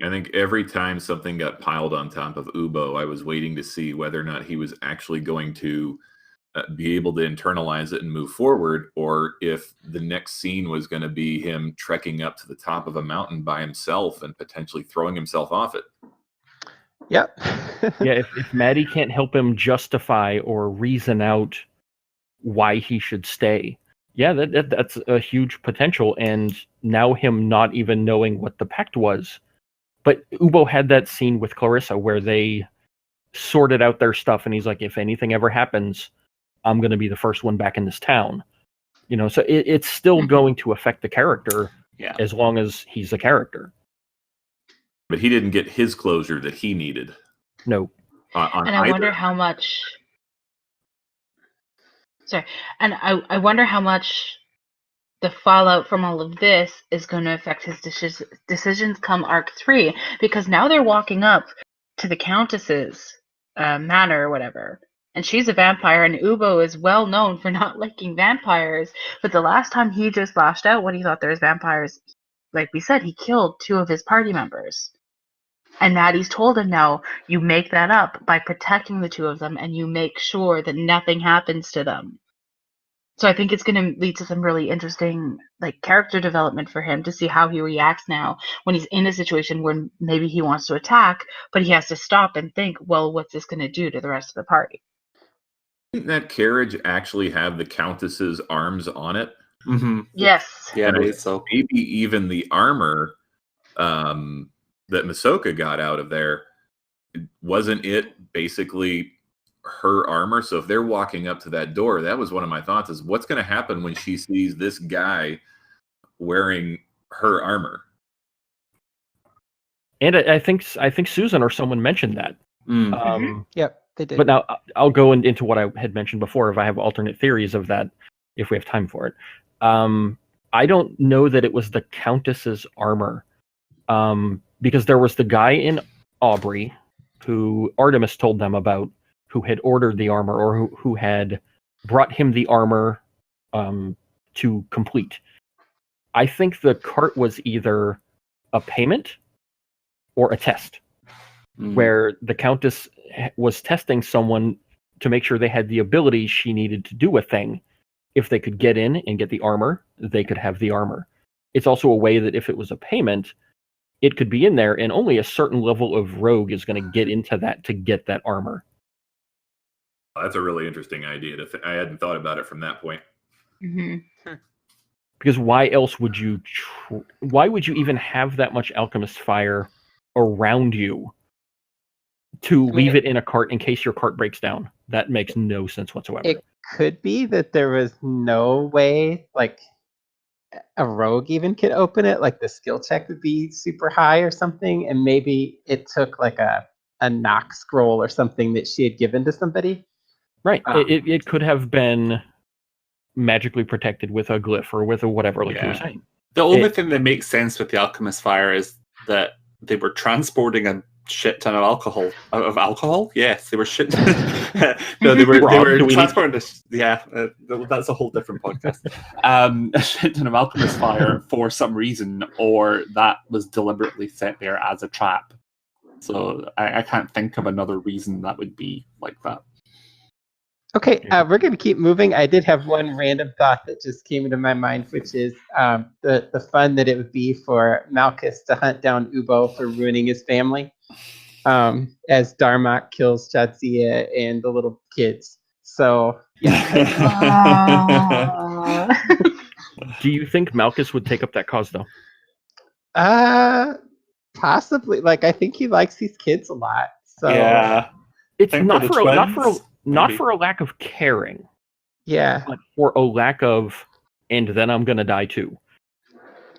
think every time something got piled on top of Ubo, I was waiting to see whether or not he was actually going to be able to internalize it and move forward, or if the next scene was going to be him trekking up to the top of a mountain by himself and potentially throwing himself off it. Yep. Yeah, if Maddie can't help him justify or reason out why he should stay, that's a huge potential. And now him not even knowing what the pact was. But Ubo had that scene with Clarissa where they sorted out their stuff, and he's like, if anything ever happens, I'm going to be the first one back in this town. So it's still going to affect the character as long as he's a character. But he didn't get his closure that he needed. No. And I wonder how much... Sorry. And I wonder how much the fallout from all of this is going to affect his decisions come Arc 3. Because now they're walking up to the Countess's manor or whatever. And she's a vampire, and Ubo is well known for not liking vampires. But the last time he just lashed out when he thought there was vampires, like we said, he killed 2 of his party members. And Maddie's told him now, you make that up by protecting the 2 of them, and you make sure that nothing happens to them. So I think it's going to lead to some really interesting character development for him, to see how he reacts now when he's in a situation where maybe he wants to attack, but he has to stop and think, well, what's this going to do to the rest of the party? Didn't that carriage actually have the Countess's arms on it? Mm-hmm. Yes. Yeah, I believe so. Maybe even the armor that Masoka got out of there, wasn't it basically her armor? So if they're walking up to that door, that was one of my thoughts, is what's going to happen when she sees this guy wearing her armor? And I think Susan or someone mentioned that. Yep, they did. But now I'll go into what I had mentioned before, if I have alternate theories of that, if we have time for it. I don't know that it was the Countess's armor, because there was the guy in Aubrey who Artemis told them about, who had ordered the armor, or who had brought him the armor to complete. I think the cart was either a payment or a test, where the Countess was testing someone to make sure they had the ability she needed to do a thing. If they could get in and get the armor, they could have the armor. It's also a way that if it was a payment, it could be in there, and only a certain level of rogue is going to get into that to get that armor. That's a really interesting idea. I hadn't thought about it from that point. Mm-hmm. Because why else would you? Why would you even have that much alchemist fire around you to leave it in a cart in case your cart breaks down? That makes no sense whatsoever. It could be that there was no way, like, a rogue even could open it. Like, the skill check would be super high or something, and maybe it took like a knock scroll or something that she had given to somebody. Right. It could have been magically protected with a glyph or with a whatever, like you were saying. The only thing that makes sense with the alchemist fire is that they were transporting a shit ton of alcohol. Yes, they were shit. No, they were transporting this. Yeah, that's a whole different podcast. A shit ton of alchemist fire for some reason, or that was deliberately set there as a trap. So I can't think of another reason that would be like that. Okay, we're going to keep moving. I did have one random thought that just came into my mind, which is the fun that it would be for Malchus to hunt down Ubo for ruining his family, as Darmok kills Jadzia and the little kids. So, yeah. Do you think Malchus would take up that cause, though? Possibly. Like, I think he likes these kids a lot. So yeah, it's not for a lack of caring. Yeah. But for a lack of, and then I'm gonna die too.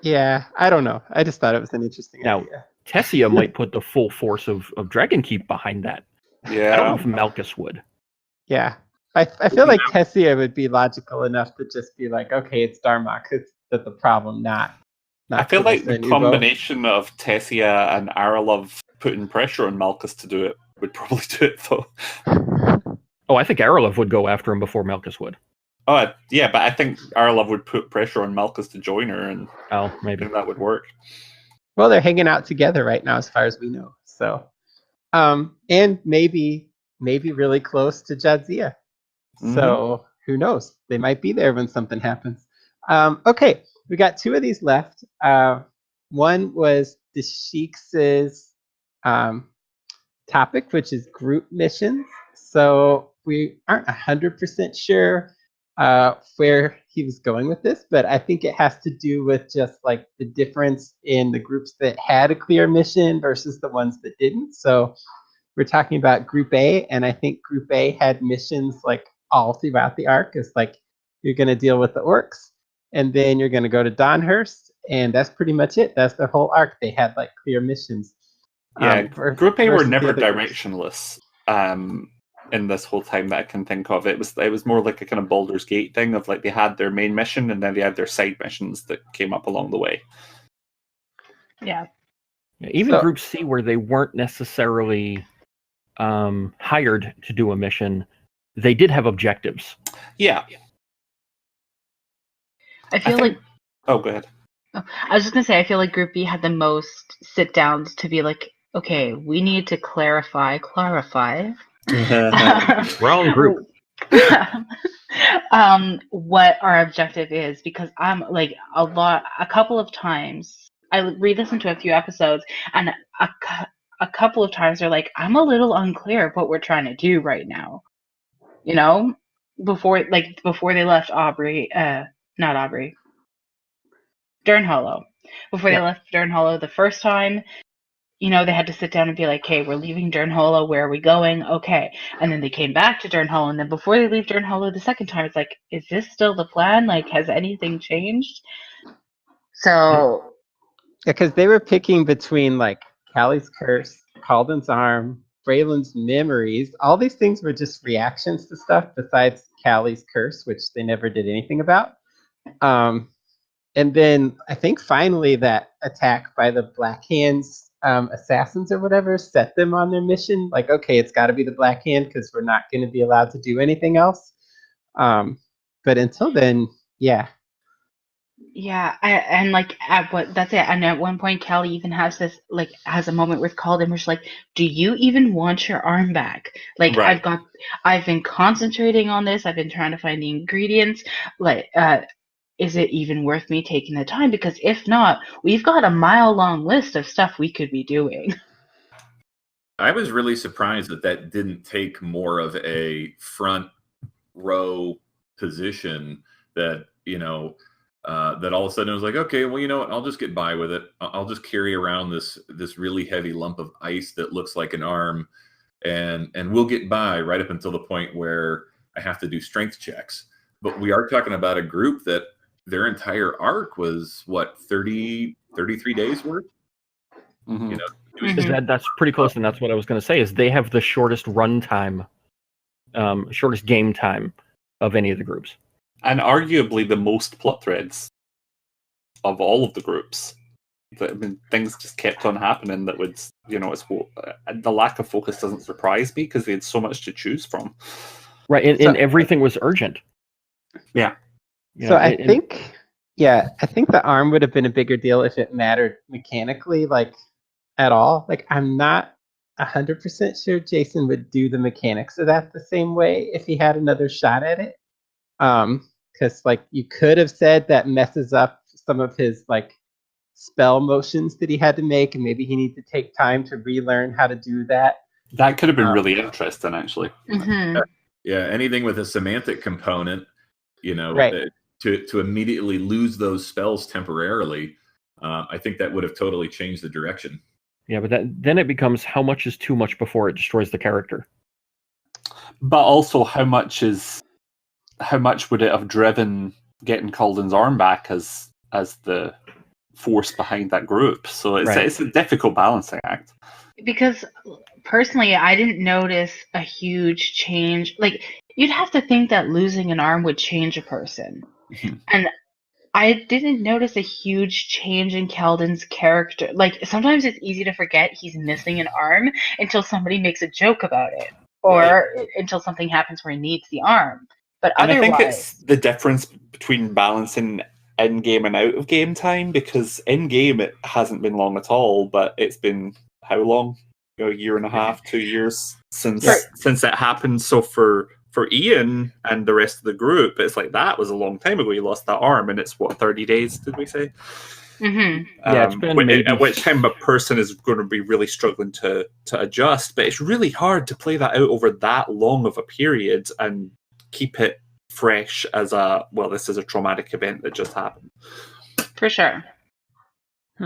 Yeah, I don't know. I just thought it was an interesting idea. Tessia might put the full force of Dragonkeep behind that. Yeah. I don't know if Malchus would. Yeah. I feel like Tessia would be logical enough to just be like, okay, it's Darmok. It's the problem, not I feel like the Ubo. combination of Tessia and Aralov putting pressure on Malchus to do it would probably do it, though. Oh, I think Aralov would go after him before Malchus would. Oh, yeah, but I think Aralov would put pressure on Malchus to join her, and maybe that would work. Well, they're hanging out together right now, as far as we know. So, and maybe really close to Jadzia. So who knows? They might be there when something happens. Okay, we got two of these left. One was the Sheiks' topic, which is group missions. So we aren't 100% sure where he was going with this, but I think it has to do with just like the difference in the groups that had a clear mission versus the ones that didn't. So we're talking about Group A, and I think Group A had missions like all throughout the arc. It's like you're going to deal with the orcs, and then you're going to go to Donhurst, and that's pretty much it. That's their whole arc. They had like clear missions. Yeah, Group A were never directionless. In this whole time that I can think of, it was more like a kind of Baldur's Gate thing of like they had their main mission and then they had their side missions that came up along the way. Yeah. Even Group C, where they weren't necessarily hired to do a mission, they did have objectives. Yeah. I feel like. Oh, go ahead. I was just gonna say, I feel like Group B had the most sit downs to be like, okay, we need to clarify. Wrong group. What our objective is, because I'm like a couple of times I re-listened to a few episodes, and a couple of times they're like, I'm a little unclear of what we're trying to do right now. You know, before they left Durnhollow. Before they left Durnhollow the first time, you know, they had to sit down and be like, hey, we're leaving Durnhollow, where are we going? Okay. And then they came back to Durnhollow, and then before they leave Durnhollow the second time, it's like, is this still the plan? Like, has anything changed? So... because they were picking between, like, Callie's Curse, Calden's Arm, Braylon's Memories. All these things were just reactions to stuff besides Callie's Curse, which they never did anything about. And then I think finally that attack by the Black Hands assassins or whatever set them on their mission. Like, okay, it's got to be the Black Hand because we're not going to be allowed to do anything else. But until then, yeah. Yeah, and like that's it. And at one point, Kelly even has a moment with Calden where she's like, "Do you even want your arm back? Like, Right. I've been concentrating on this. I've been trying to find the ingredients. Like, is it even worth me taking the time? Because if not, we've got a mile-long list of stuff we could be doing." I was really surprised that didn't take more of a front row position. That that all of a sudden it was like, okay, well, you know what? I'll just get by with it. I'll just carry around this really heavy lump of ice that looks like an arm, and we'll get by right up until the point where I have to do strength checks. But we are talking about a group that their entire arc was what, 33 days worth. Mhm. You know, it was Mhm. That's pretty close, and that's what I was going to say. Is they have the shortest run time, shortest game time of any of the groups. And arguably the most plot threads of all of the groups. I mean, things just kept on happening that would, the lack of focus doesn't surprise me because they had so much to choose from. Right, and So- everything was urgent. Yeah. You So know, I and- think the arm would have been a bigger deal if it mattered mechanically, like at all. Like I'm not 100% sure Jason would do the mechanics of that the same way if he had another shot at it. Because like you could have said that messes up some of his like spell motions that he had to make, and maybe he needs to take time to relearn how to do that. That could have been really interesting, actually. Mhm. yeah, anything with a semantic component, Right. to immediately lose those spells temporarily. I think that would have totally changed the direction. yeah, but then it becomes how much is too much before it destroys the character. But also, how much would it have driven getting Calden's arm back as the force behind that group? So it's a difficult balancing act. Because personally, I didn't notice a huge change. Like, you'd have to think that losing an arm would change a person. Mhm. And I didn't notice a huge change in Keldon's character. Like, sometimes it's easy to forget he's missing an arm until somebody makes a joke about it. Or until something happens where he needs the arm. But And I think otherwise, it's the difference between balancing in-game and out-of-game time, because in-game it hasn't been long at all, but it's been how long? A year and a half, 2 years since it happened. So for Ian and the rest of the group, it's like that was a long time ago. You lost that arm, and it's what, 30 days? Did we say? mhm. Yeah, it's been maybe- at which time a person is going to be really struggling to adjust. But it's really hard to play that out over that long of a period and keep it fresh as this is a traumatic event that just happened. For sure.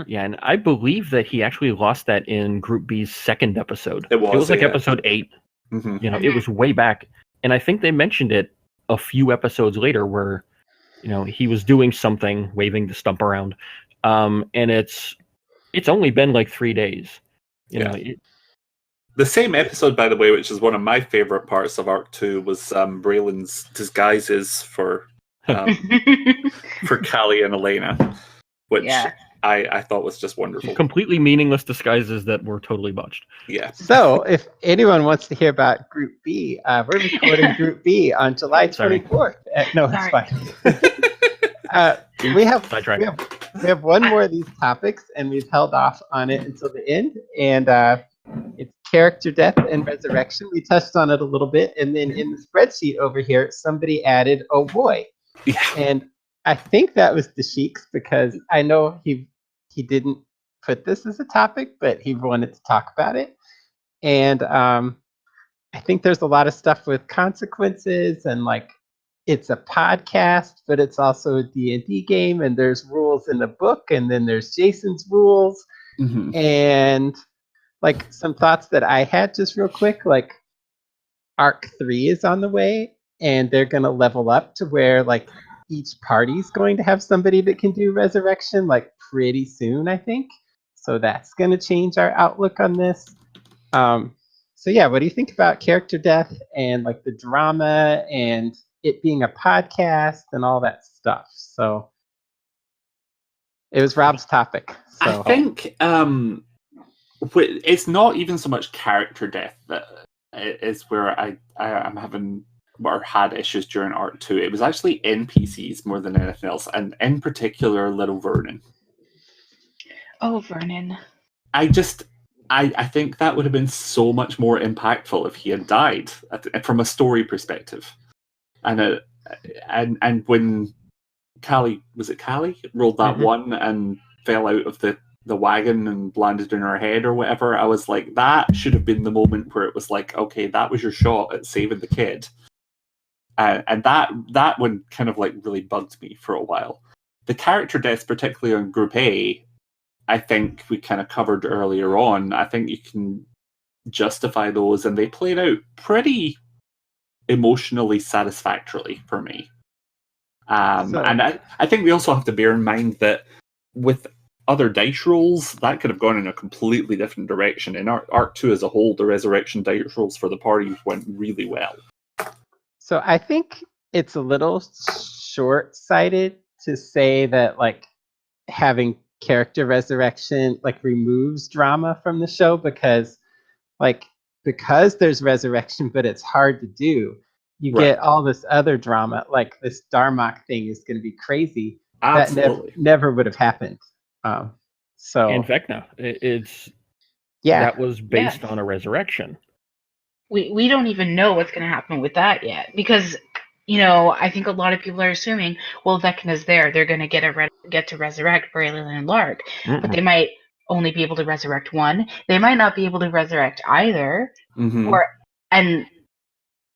Yeah, and I believe that he actually lost that in Group B's second episode. It was, like yeah. episode 8. Mhm. It was way back. And I think they mentioned it a few episodes later where, he was doing something, waving the stump around. And it's only been like 3 days. The same episode, by the way, which is one of my favorite parts of Arc 2, was Braylon's disguises for Callie and Elena, which Yeah. I thought was just wonderful. completely meaningless disguises that were totally botched. Yeah. So if anyone wants to hear about Group B, we're recording Group B on July Sorry. 24th. No, it's Sorry. fine. We have Sidetrack. we have one more of these topics, and we've held off on it until the end. And it's character death and resurrection. We touched on it a little bit, and then in the spreadsheet over here, somebody added "oh boy," Yeah. and I think that was Dashik's, because I know he didn't put this as a topic, but he wanted to talk about it. And I think there's a lot of stuff with consequences, and like it's a podcast, but it's also a D&D game, and there's rules in the book, and then there's Jason's rules. Mhm. And like some thoughts that I had just real quick, like Arc 3 is on the way, and they're going to level up to where like each party's going to have somebody that can do resurrection like pretty soon, I think. So that's going to change our outlook on this. So yeah, what do you think about character death and like the drama and it being a podcast and all that stuff? So it was Rob's topic. So I think it's not even so much character death that is where I'm having or had issues during Arc 2, it was actually NPCs more than anything else, and in particular, Little Vernon. Oh, Vernon. I think that would have been so much more impactful if he had died from a story perspective. And when Callie rolled that one and fell out of the wagon and landed in her head or whatever, I was like, that should have been the moment where it was like, okay, that was your shot at saving the kid. And that one kind of like really bugged me for a while. The character deaths, particularly on Group A, I think we kind of covered earlier on. I think you can justify those, and they played out pretty emotionally satisfactorily for me. And I think we also have to bear in mind that with other dice rolls, that could have gone in a completely different direction. In Arc 2 as a whole, the resurrection dice rolls for the party went really well. So I think it's a little short-sighted to say that like having character resurrection like removes drama from the show, because there's resurrection but it's hard to do, you get all this other drama, like this Darmok thing is going to be crazy. Absolutely. That never would have happened. So And Vecna, it's yeah, that was based on a resurrection. We don't even know what's going to happen with that yet, because I think a lot of people are assuming, well, Vecna's there, they're going to get to resurrect Braylon and Larg, but they might only be able to resurrect one. They might not be able to resurrect either, even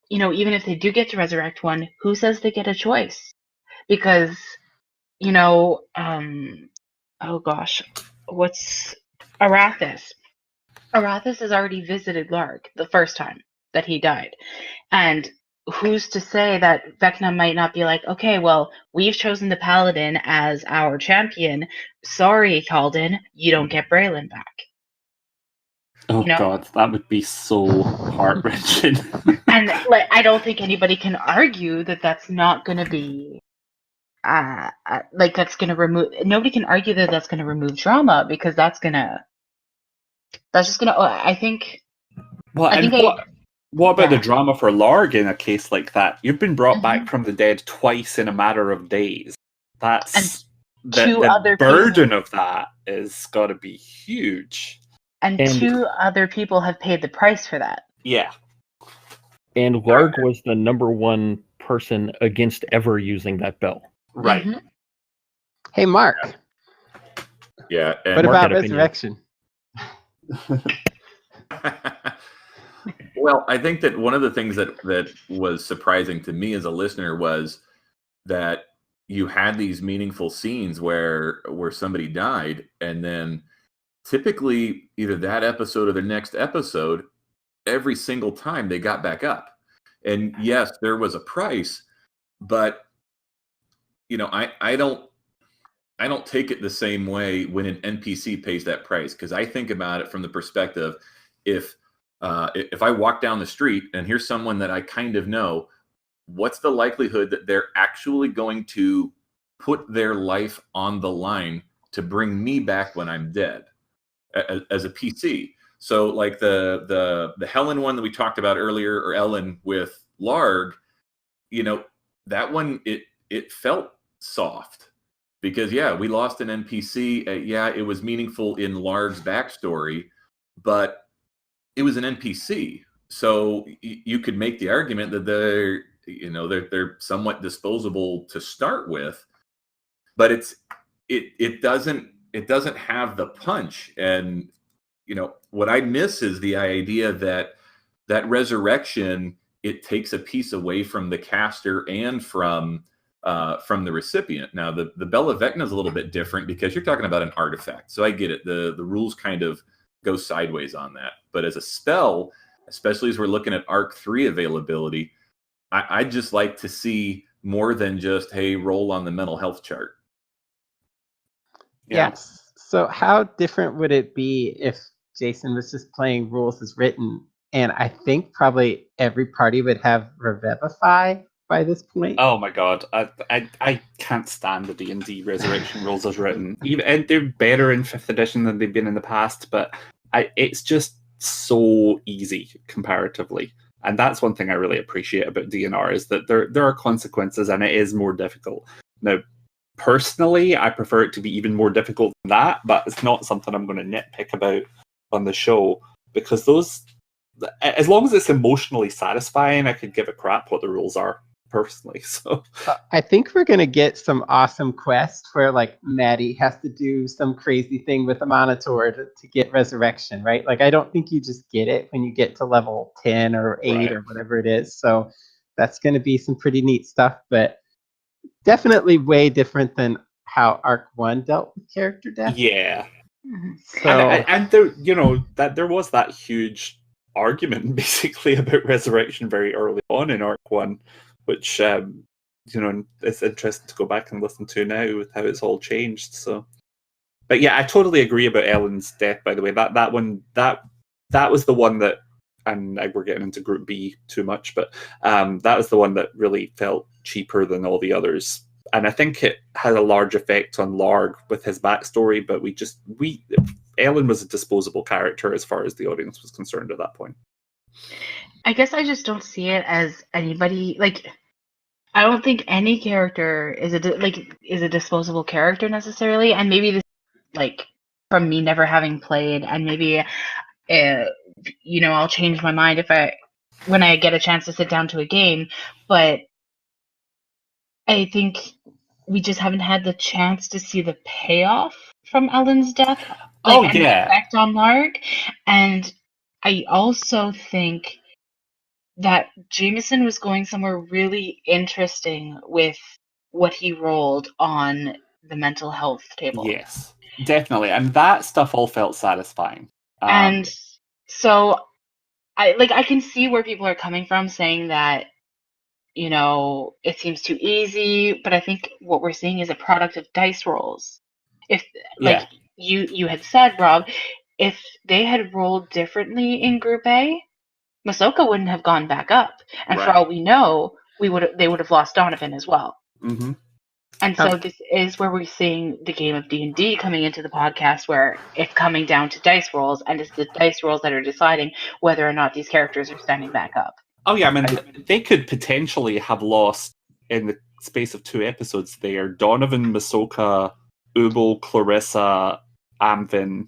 if they do get to resurrect one, who says they get a choice? Because oh gosh, what's Arathis? Arathis has already visited Larg the first time that he died. And who's to say that Vecna might not be like, okay, well, we've chosen the Paladin as our champion. Sorry, Kalden, you don't get Braylon back. Oh, God, that would be so heart-wrenching. And I don't think anybody can argue that that's not going to be... that's going to remove... Nobody can argue that that's going to remove drama, because that's just going to... I think... Well, what about the drama for Larg in a case like that? You've been brought back from the dead twice in a matter of days. That's... The burden of that is got to be huge. And 2 other people have paid the price for that. Yeah. And Larg was the number one person against ever using that bell. Right. Mm-hmm. Hey, Mark. Yeah. And what Mark about resurrection? Well, I think that one of the things that was surprising to me as a listener was that you had these meaningful scenes where somebody died, and then typically either that episode or the next episode, every single time they got back up. And yes, there was a price, but I don't take it the same way when an NPC pays that price, because I think about it from the perspective, if I walk down the street and here's someone that I kind of know, what's the likelihood that they're actually going to put their life on the line to bring me back when I'm dead as a PC? So like the Helen one that we talked about earlier, or Ellen with Larg, that one, it felt soft because we lost an NPC. It was meaningful in Larg's backstory, but it was an NPC. So you could make the argument that they're somewhat disposable to start with, but it doesn't have the punch. And what I miss is the idea that resurrection, it takes a piece away from the caster and from the recipient. Now the Bell of Vecna is a little bit different because you're talking about an artifact, so I get it. The rules kind of go sideways on that, but as a spell, especially as we're looking at Arc 3 availability, I'd just like to see more than just, hey, roll on the mental health chart. Yes. So how different would it be if Jason was just playing rules as written? And I think probably every party would have Revivify by this point. Oh my God, I can't stand the D&D Resurrection rules as written. And they're better in 5th edition than they've been in the past, but it's just so easy comparatively. And that's one thing I really appreciate about DNR is that there are consequences and it is more difficult. Now, personally, I prefer it to be even more difficult than that, but it's not something I'm going to nitpick about on the show, because those, as long as it's emotionally satisfying, I could give a crap what the rules are, personally. So I think we're gonna get some awesome quests where like Maddie has to do some crazy thing with a Monitor to get resurrection, right? Like I don't think you just get it when you get to level 10 or 8 Right. or whatever it is. So that's gonna be some pretty neat stuff, but definitely way different than how Arc 1 dealt with character death. yeah. Mhm. So And there, that there was that huge argument basically about resurrection very early on in Arc 1, which it's interesting to go back and listen to now with how it's all changed. So, but yeah, I totally agree about Ellen's death. By the way, that one that was the one that, and we're getting into Group B too much, but that was the one that really felt cheaper than all the others. And I think it had a large effect on Larg with his backstory, but Ellen was a disposable character as far as the audience was concerned at that point. I guess I just don't see it as anybody like. I don't think any character is a disposable character necessarily, and maybe this like from me never having played, and maybe I'll change my mind when I get a chance to sit down to a game, but I think we just haven't had the chance to see the payoff from Ellen's death, and the effect on Larg, and I also think that Jameson was going somewhere really interesting with what he rolled on the mental health table. Yes, definitely, and that stuff all felt satisfying. And so, I can see where people are coming from, saying that it seems too easy, but I think what we're seeing is a product of dice rolls. If you had said, Rob, if they had rolled differently in Group A, Masoka wouldn't have gone back up, and for all we know, they would have lost Donovan as well. Mm-hmm. And so this is where we're seeing the game of D&D coming into the podcast, where it's coming down to dice rolls, and it's the dice rolls that are deciding whether or not these characters are standing back up. Oh yeah, I mean, they could potentially have lost in the space of 2 episodes there Donovan, Masoka, Ubel, Clarissa, Amvin,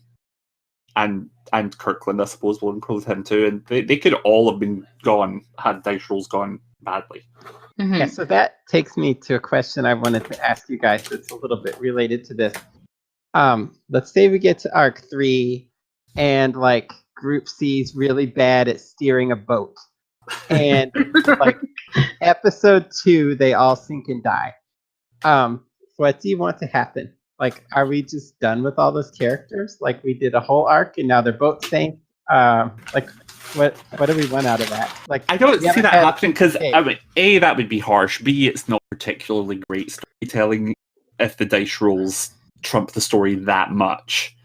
and Kirkland, I suppose, will include him too. And they could all have been gone had dice rolls gone badly. Mm-hmm. Yeah, so that takes me to a question I wanted to ask you guys that's a little bit related to this. Let's say we get to Arc 3 and like Group C's really bad at steering a boat. And like episode 2, they all sink and die. What do you want to happen? Like, are we just done with all those characters? Like, we did a whole arc and now they're both sank. Like, what do we want out of that? Like, I don't see that happening because A, that would be harsh. B, it's not particularly great storytelling if the dice rolls trump the story that much.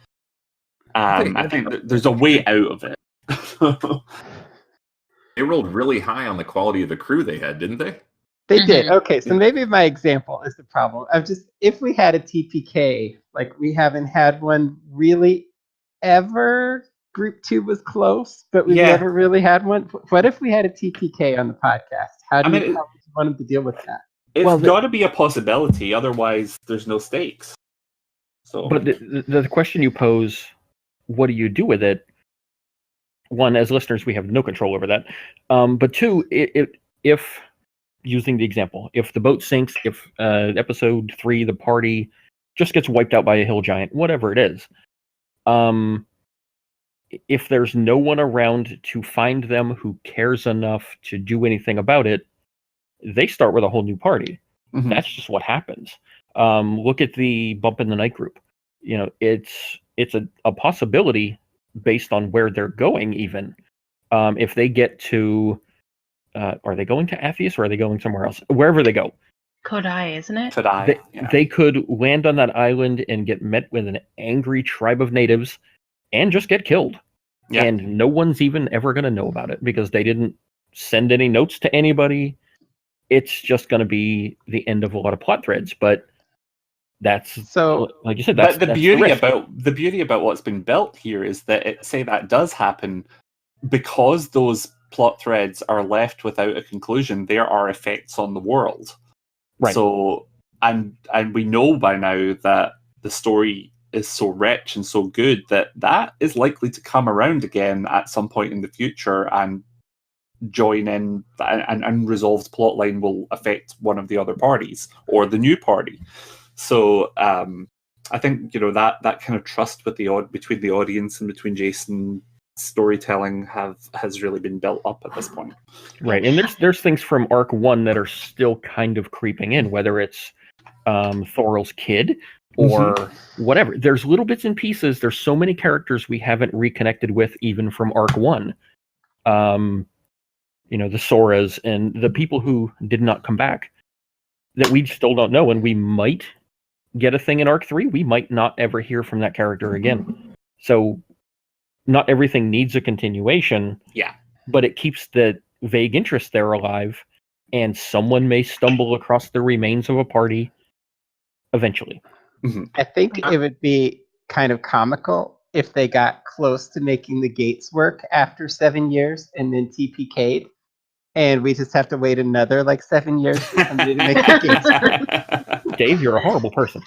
I think there's a way out of it. They rolled really high on the quality of the crew they had, didn't they? They did. Okay, so maybe my example is the problem. If we had a TPK, like we haven't had one really ever. Group 2 was close, but we never really had one. What if we had a TPK on the podcast? How do you want them to deal with that? It's got to be a possibility, otherwise there's no stakes. So, but the question you pose, what do you do with it? One, as listeners, we have no control over that. But two, if using the example, if the boat sinks, if episode 3, the party just gets wiped out by a hill giant, whatever it is, if there's no one around to find them who cares enough to do anything about it, they start with a whole new party. Mm-hmm. That's just what happens. Look at the Bump in the Night group. It's a possibility based on where they're going. Even if they get to, are they going to Athias or are they going somewhere else? Wherever they go, Kodai, isn't it? Kodai. They could land on that island and get met with an angry tribe of natives and just get killed. Yeah. And no one's even ever going to know about it because they didn't send any notes to anybody. It's just going to be the end of a lot of plot threads. But that's, so, like you said, that's the beauty about what's been built here is that say that does happen, because those plot threads are left without a conclusion, there are effects on the world. Right. So, and we know by now that the story is so rich and so good that is likely to come around again at some point in the future and join in. An unresolved plot line will affect one of the other parties or the new party. So, I think that kind of trust with between the audience and between Jason storytelling has really been built up at this point. Right, and there's things from Arc 1 that are still kind of creeping in, whether it's Thorol's kid or whatever. There's little bits and pieces. There's so many characters we haven't reconnected with, even from Arc 1. The Soras and the people who did not come back that we still don't know, and we might get a thing in Arc 3. We might not ever hear from that character again. So not everything needs a continuation. Yeah. But it keeps the vague interest there alive, and someone may stumble across the remains of a party eventually. I think it would be kind of comical if they got close to making the gates work after 7 years and then TPK'd, and we just have to wait another 7 years for somebody to make the gates work. Dave, you're a horrible person.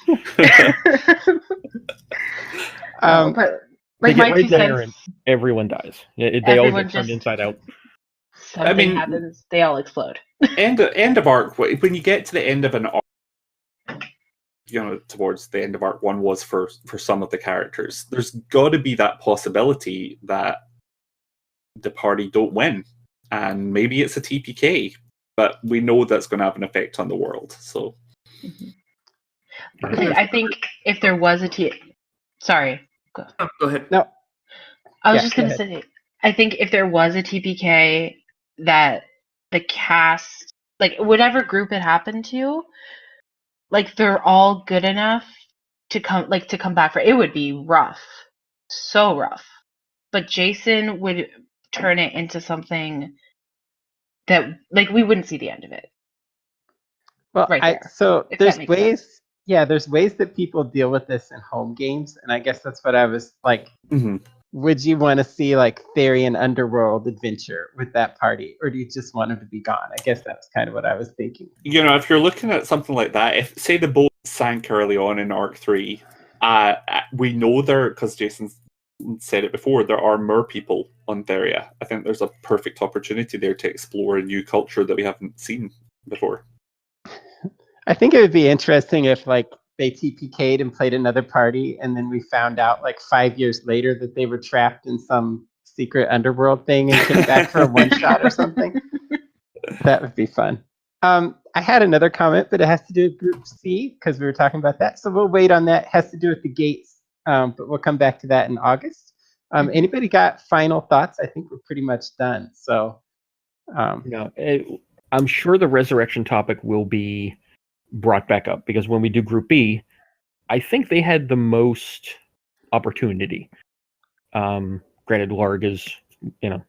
But They get right there and everyone dies. They all get turned inside out. Something happens, they all explode. End of arc. When you get to the end of an arc, towards the end of Arc 1 was for some of the characters, there's got to be that possibility that the party don't win, and maybe it's a TPK, but we know that's going to have an effect on the world. So, I think if there was sorry. Go ahead. No. I was just going to say, I think if there was a TPK that the cast, whatever group it happened to, they're all good enough to come back for it. It would be rough. So rough. But Jason would turn it into something that, we wouldn't see the end of it. Well, right there, so if there's that makes ways... sense. Yeah, there's ways that people deal with this in home games, and I guess that's what I was like. Would you want to see Therian Underworld adventure with that party, or do you just want them to be gone? I guess that's kind of what I was thinking. If you're looking at something like that, if say the boat sank early on in Arc 3, we know because Jason said it before, there are mer people on Theria. I think there's a perfect opportunity there to explore a new culture that we haven't seen before. I think it would be interesting if they TPK'd and played another party, and then we found out 5 years later that they were trapped in some secret underworld thing and came back for a one shot or something. That would be fun. I had another comment, but it has to do with Group C because we were talking about that. So we'll wait on that. It has to do with the gates, but we'll come back to that in August. Anybody got final thoughts? I think we're pretty much done. So, I'm sure the resurrection topic will be brought back up because when we do Group B, I think they had the most opportunity. Granted, Larg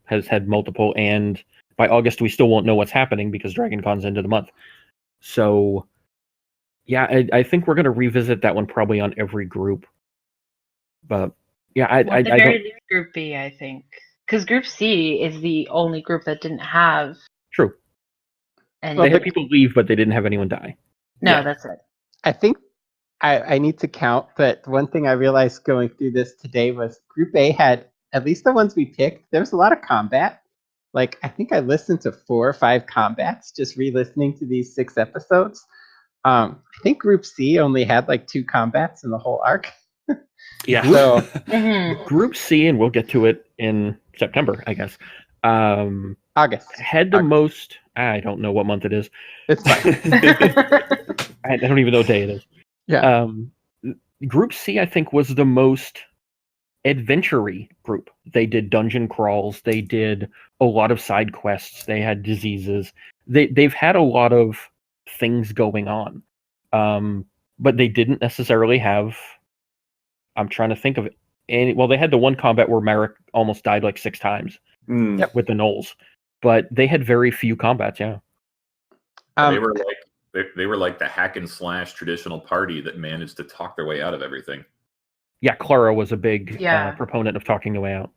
has had multiple, and by August we still won't know what's happening because Dragon Con's end of the month. So, yeah, I think we're going to revisit that one probably on every group. But yeah, I don't... Group B, I think, because Group C is the only group that didn't have. True. And they had people leave, but they didn't have anyone die. No, that's it. I think I need to count, but one thing I realized going through this today was Group A had, at least the ones we picked, there was a lot of combat. I think I listened to 4 or 5 combats just re-listening to these 6 episodes. I think Group C only had 2 combats in the whole arc. Yeah. So Group C, and we'll get to it in September, I guess. August. Had the most... I don't know what month it is. It's fine. I don't even know what day it is. Yeah. Group C, I think, was the most adventure-y group. They did dungeon crawls. They did a lot of side quests. They had diseases. They've had a lot of things going on. But they didn't necessarily have... I'm trying to think of it. They had the one combat where Marek almost died 6 times with the Gnolls. But they had very few combats, yeah. They were like the hack and slash traditional party that managed to talk their way out of everything. Yeah, Clara was a big proponent of talking the way out.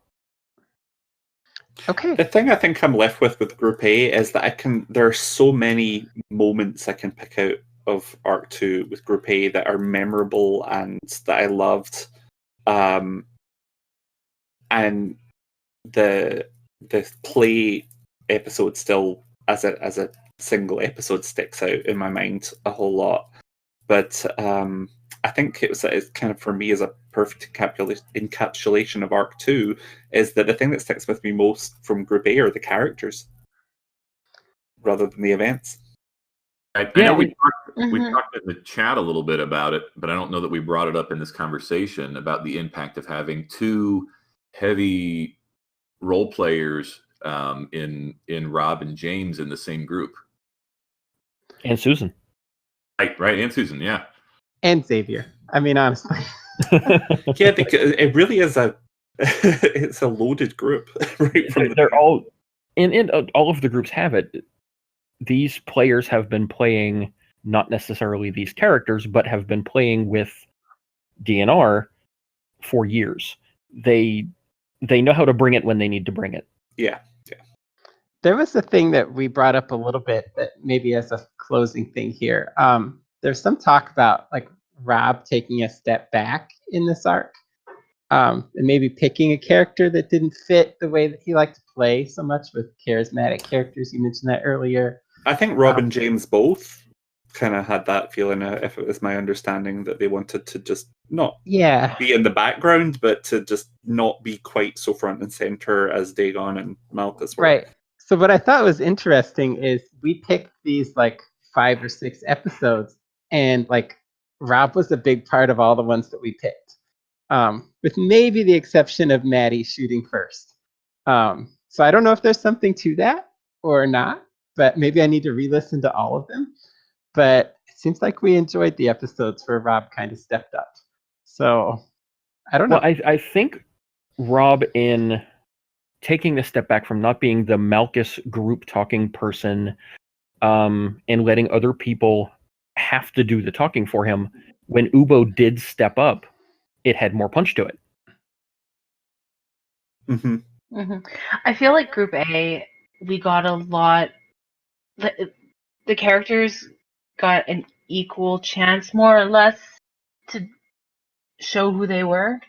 Okay. The thing I think I'm left with Group A is that there are so many moments I can pick out of Arc 2 with Group A that are memorable and that I loved. And the play episode still as a single episode sticks out in my mind a whole lot. But I think it's kind of, for me, as a perfect encapsulation of Arc 2, is that the thing that sticks with me most from Group A are the characters rather than the events. I know we talked in the chat a little bit about it, but I don't know that we brought it up in this conversation about the impact of having two heavy role players in Rob and James in the same group. And Susan. Right, and Susan, yeah. And Xavier. I mean, honestly. Yeah, it really is it's a loaded group. Right from They're all, and all of the groups have it. These players have been playing not necessarily these characters, but have been playing with DNR for years. They know how to bring it when they need to bring it. Yeah. There was a thing that we brought up a little bit that maybe as a closing thing here. There's some talk about like Rob taking a step back in this arc, and maybe picking a character that didn't fit the way that he liked to play so much with charismatic characters. You mentioned that earlier. I think Rob and James both kind of had that feeling, if it was my understanding, that they wanted to just not be in the background, but to just not be quite so front and center as Dagon and Malchus were. Right. So what I thought was interesting is we picked these like 5 or 6 episodes, and like Rob was a big part of all the ones that we picked, with maybe the exception of Maddie shooting first. So I don't know if there's something to that or not, but maybe I need to re-listen to all of them. But it seems like we enjoyed the episodes where Rob kind of stepped up. So I don't know. Well, I think Rob, in taking a step back from not being the Malchus group talking person, and letting other people have to do the talking for him, when Ubo did step up, it had more punch to it. Mm-hmm. Mm-hmm. I feel like Group A, we got a lot. The characters got an equal chance, more or less, to show who they were.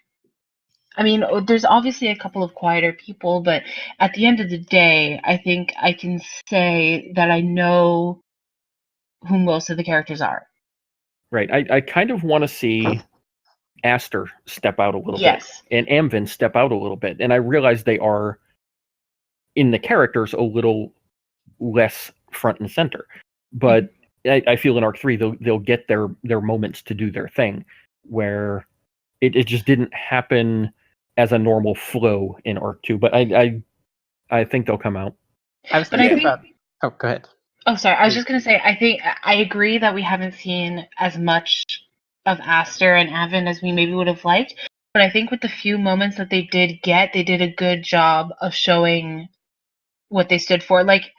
I mean, there's obviously a couple of quieter people, but at the end of the day, I think I can say that I know who most of the characters are. Right. I kind of want to see Aster step out a little Yes. bit, and Amvin step out a little bit. And I realize they are, in the characters, a little less front and center. But I feel in Arc 3 they'll get their moments to do their thing, where it just didn't happen as a normal flow in Arc 2. But I think they'll come out. I was thinking about... Oh, go ahead. Oh, sorry. I was just going to say, I agree that we haven't seen as much of Aster and Avin as we maybe would have liked. But I think with the few moments that they did get, they did a good job of showing what they stood for. Like,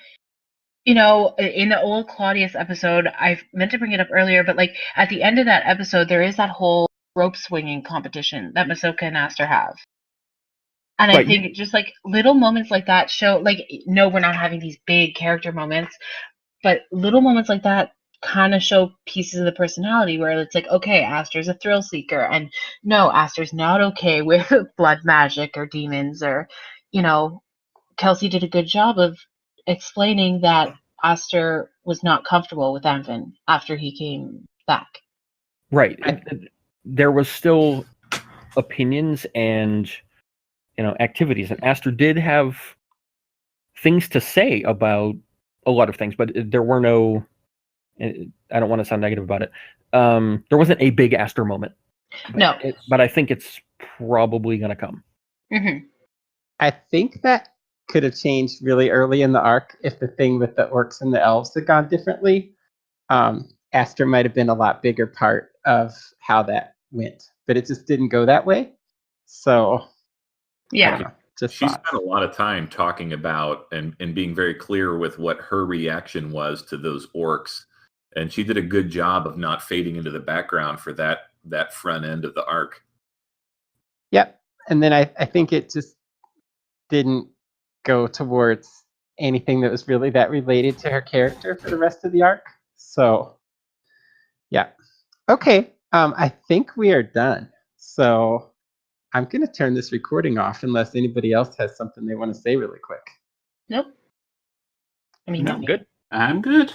you know, in the old Claudius episode, I meant to bring it up earlier, but like at the end of that episode, there is that whole rope swinging competition that Masoka and Aster have. And I think just like little moments like that show, like, no, we're not having these big character moments, but little moments like that kind of show pieces of the personality where it's like, okay, Aster's a thrill seeker, and no, Aster's not okay with blood magic or demons, or, you know, Kelsey did a good job of explaining that Aster was not comfortable with Amvin after he came back. Right. There was still opinions and, you know, activities, and Aster did have things to say about a lot of things, but there were no, I don't want to sound negative about it, there wasn't a big Aster moment. No. But I think it's probably going to come. Mm-hmm. I think that could have changed really early in the arc if the thing with the orcs and the elves had gone differently. Aster might have been a lot bigger part of how that went, but it just didn't go that way. So yeah, she spent a lot of time talking about and being very clear with what her reaction was to those orcs, and she did a good job of not fading into the background for that front end of the arc. Yep. And then I think it just didn't go towards anything that was really that related to her character for the rest of the arc. So, yeah. Okay, I think we are done. So I'm going to turn this recording off unless anybody else has something they want to say really quick. Nope. I mean, No, not me. good. I'm good.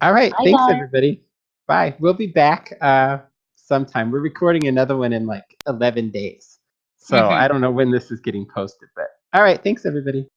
All right, Bye, thanks guys. everybody. Bye. We'll be back sometime. We're recording another one in like 11 days. So Mhm. I don't know when this is getting posted, but all right, thanks everybody.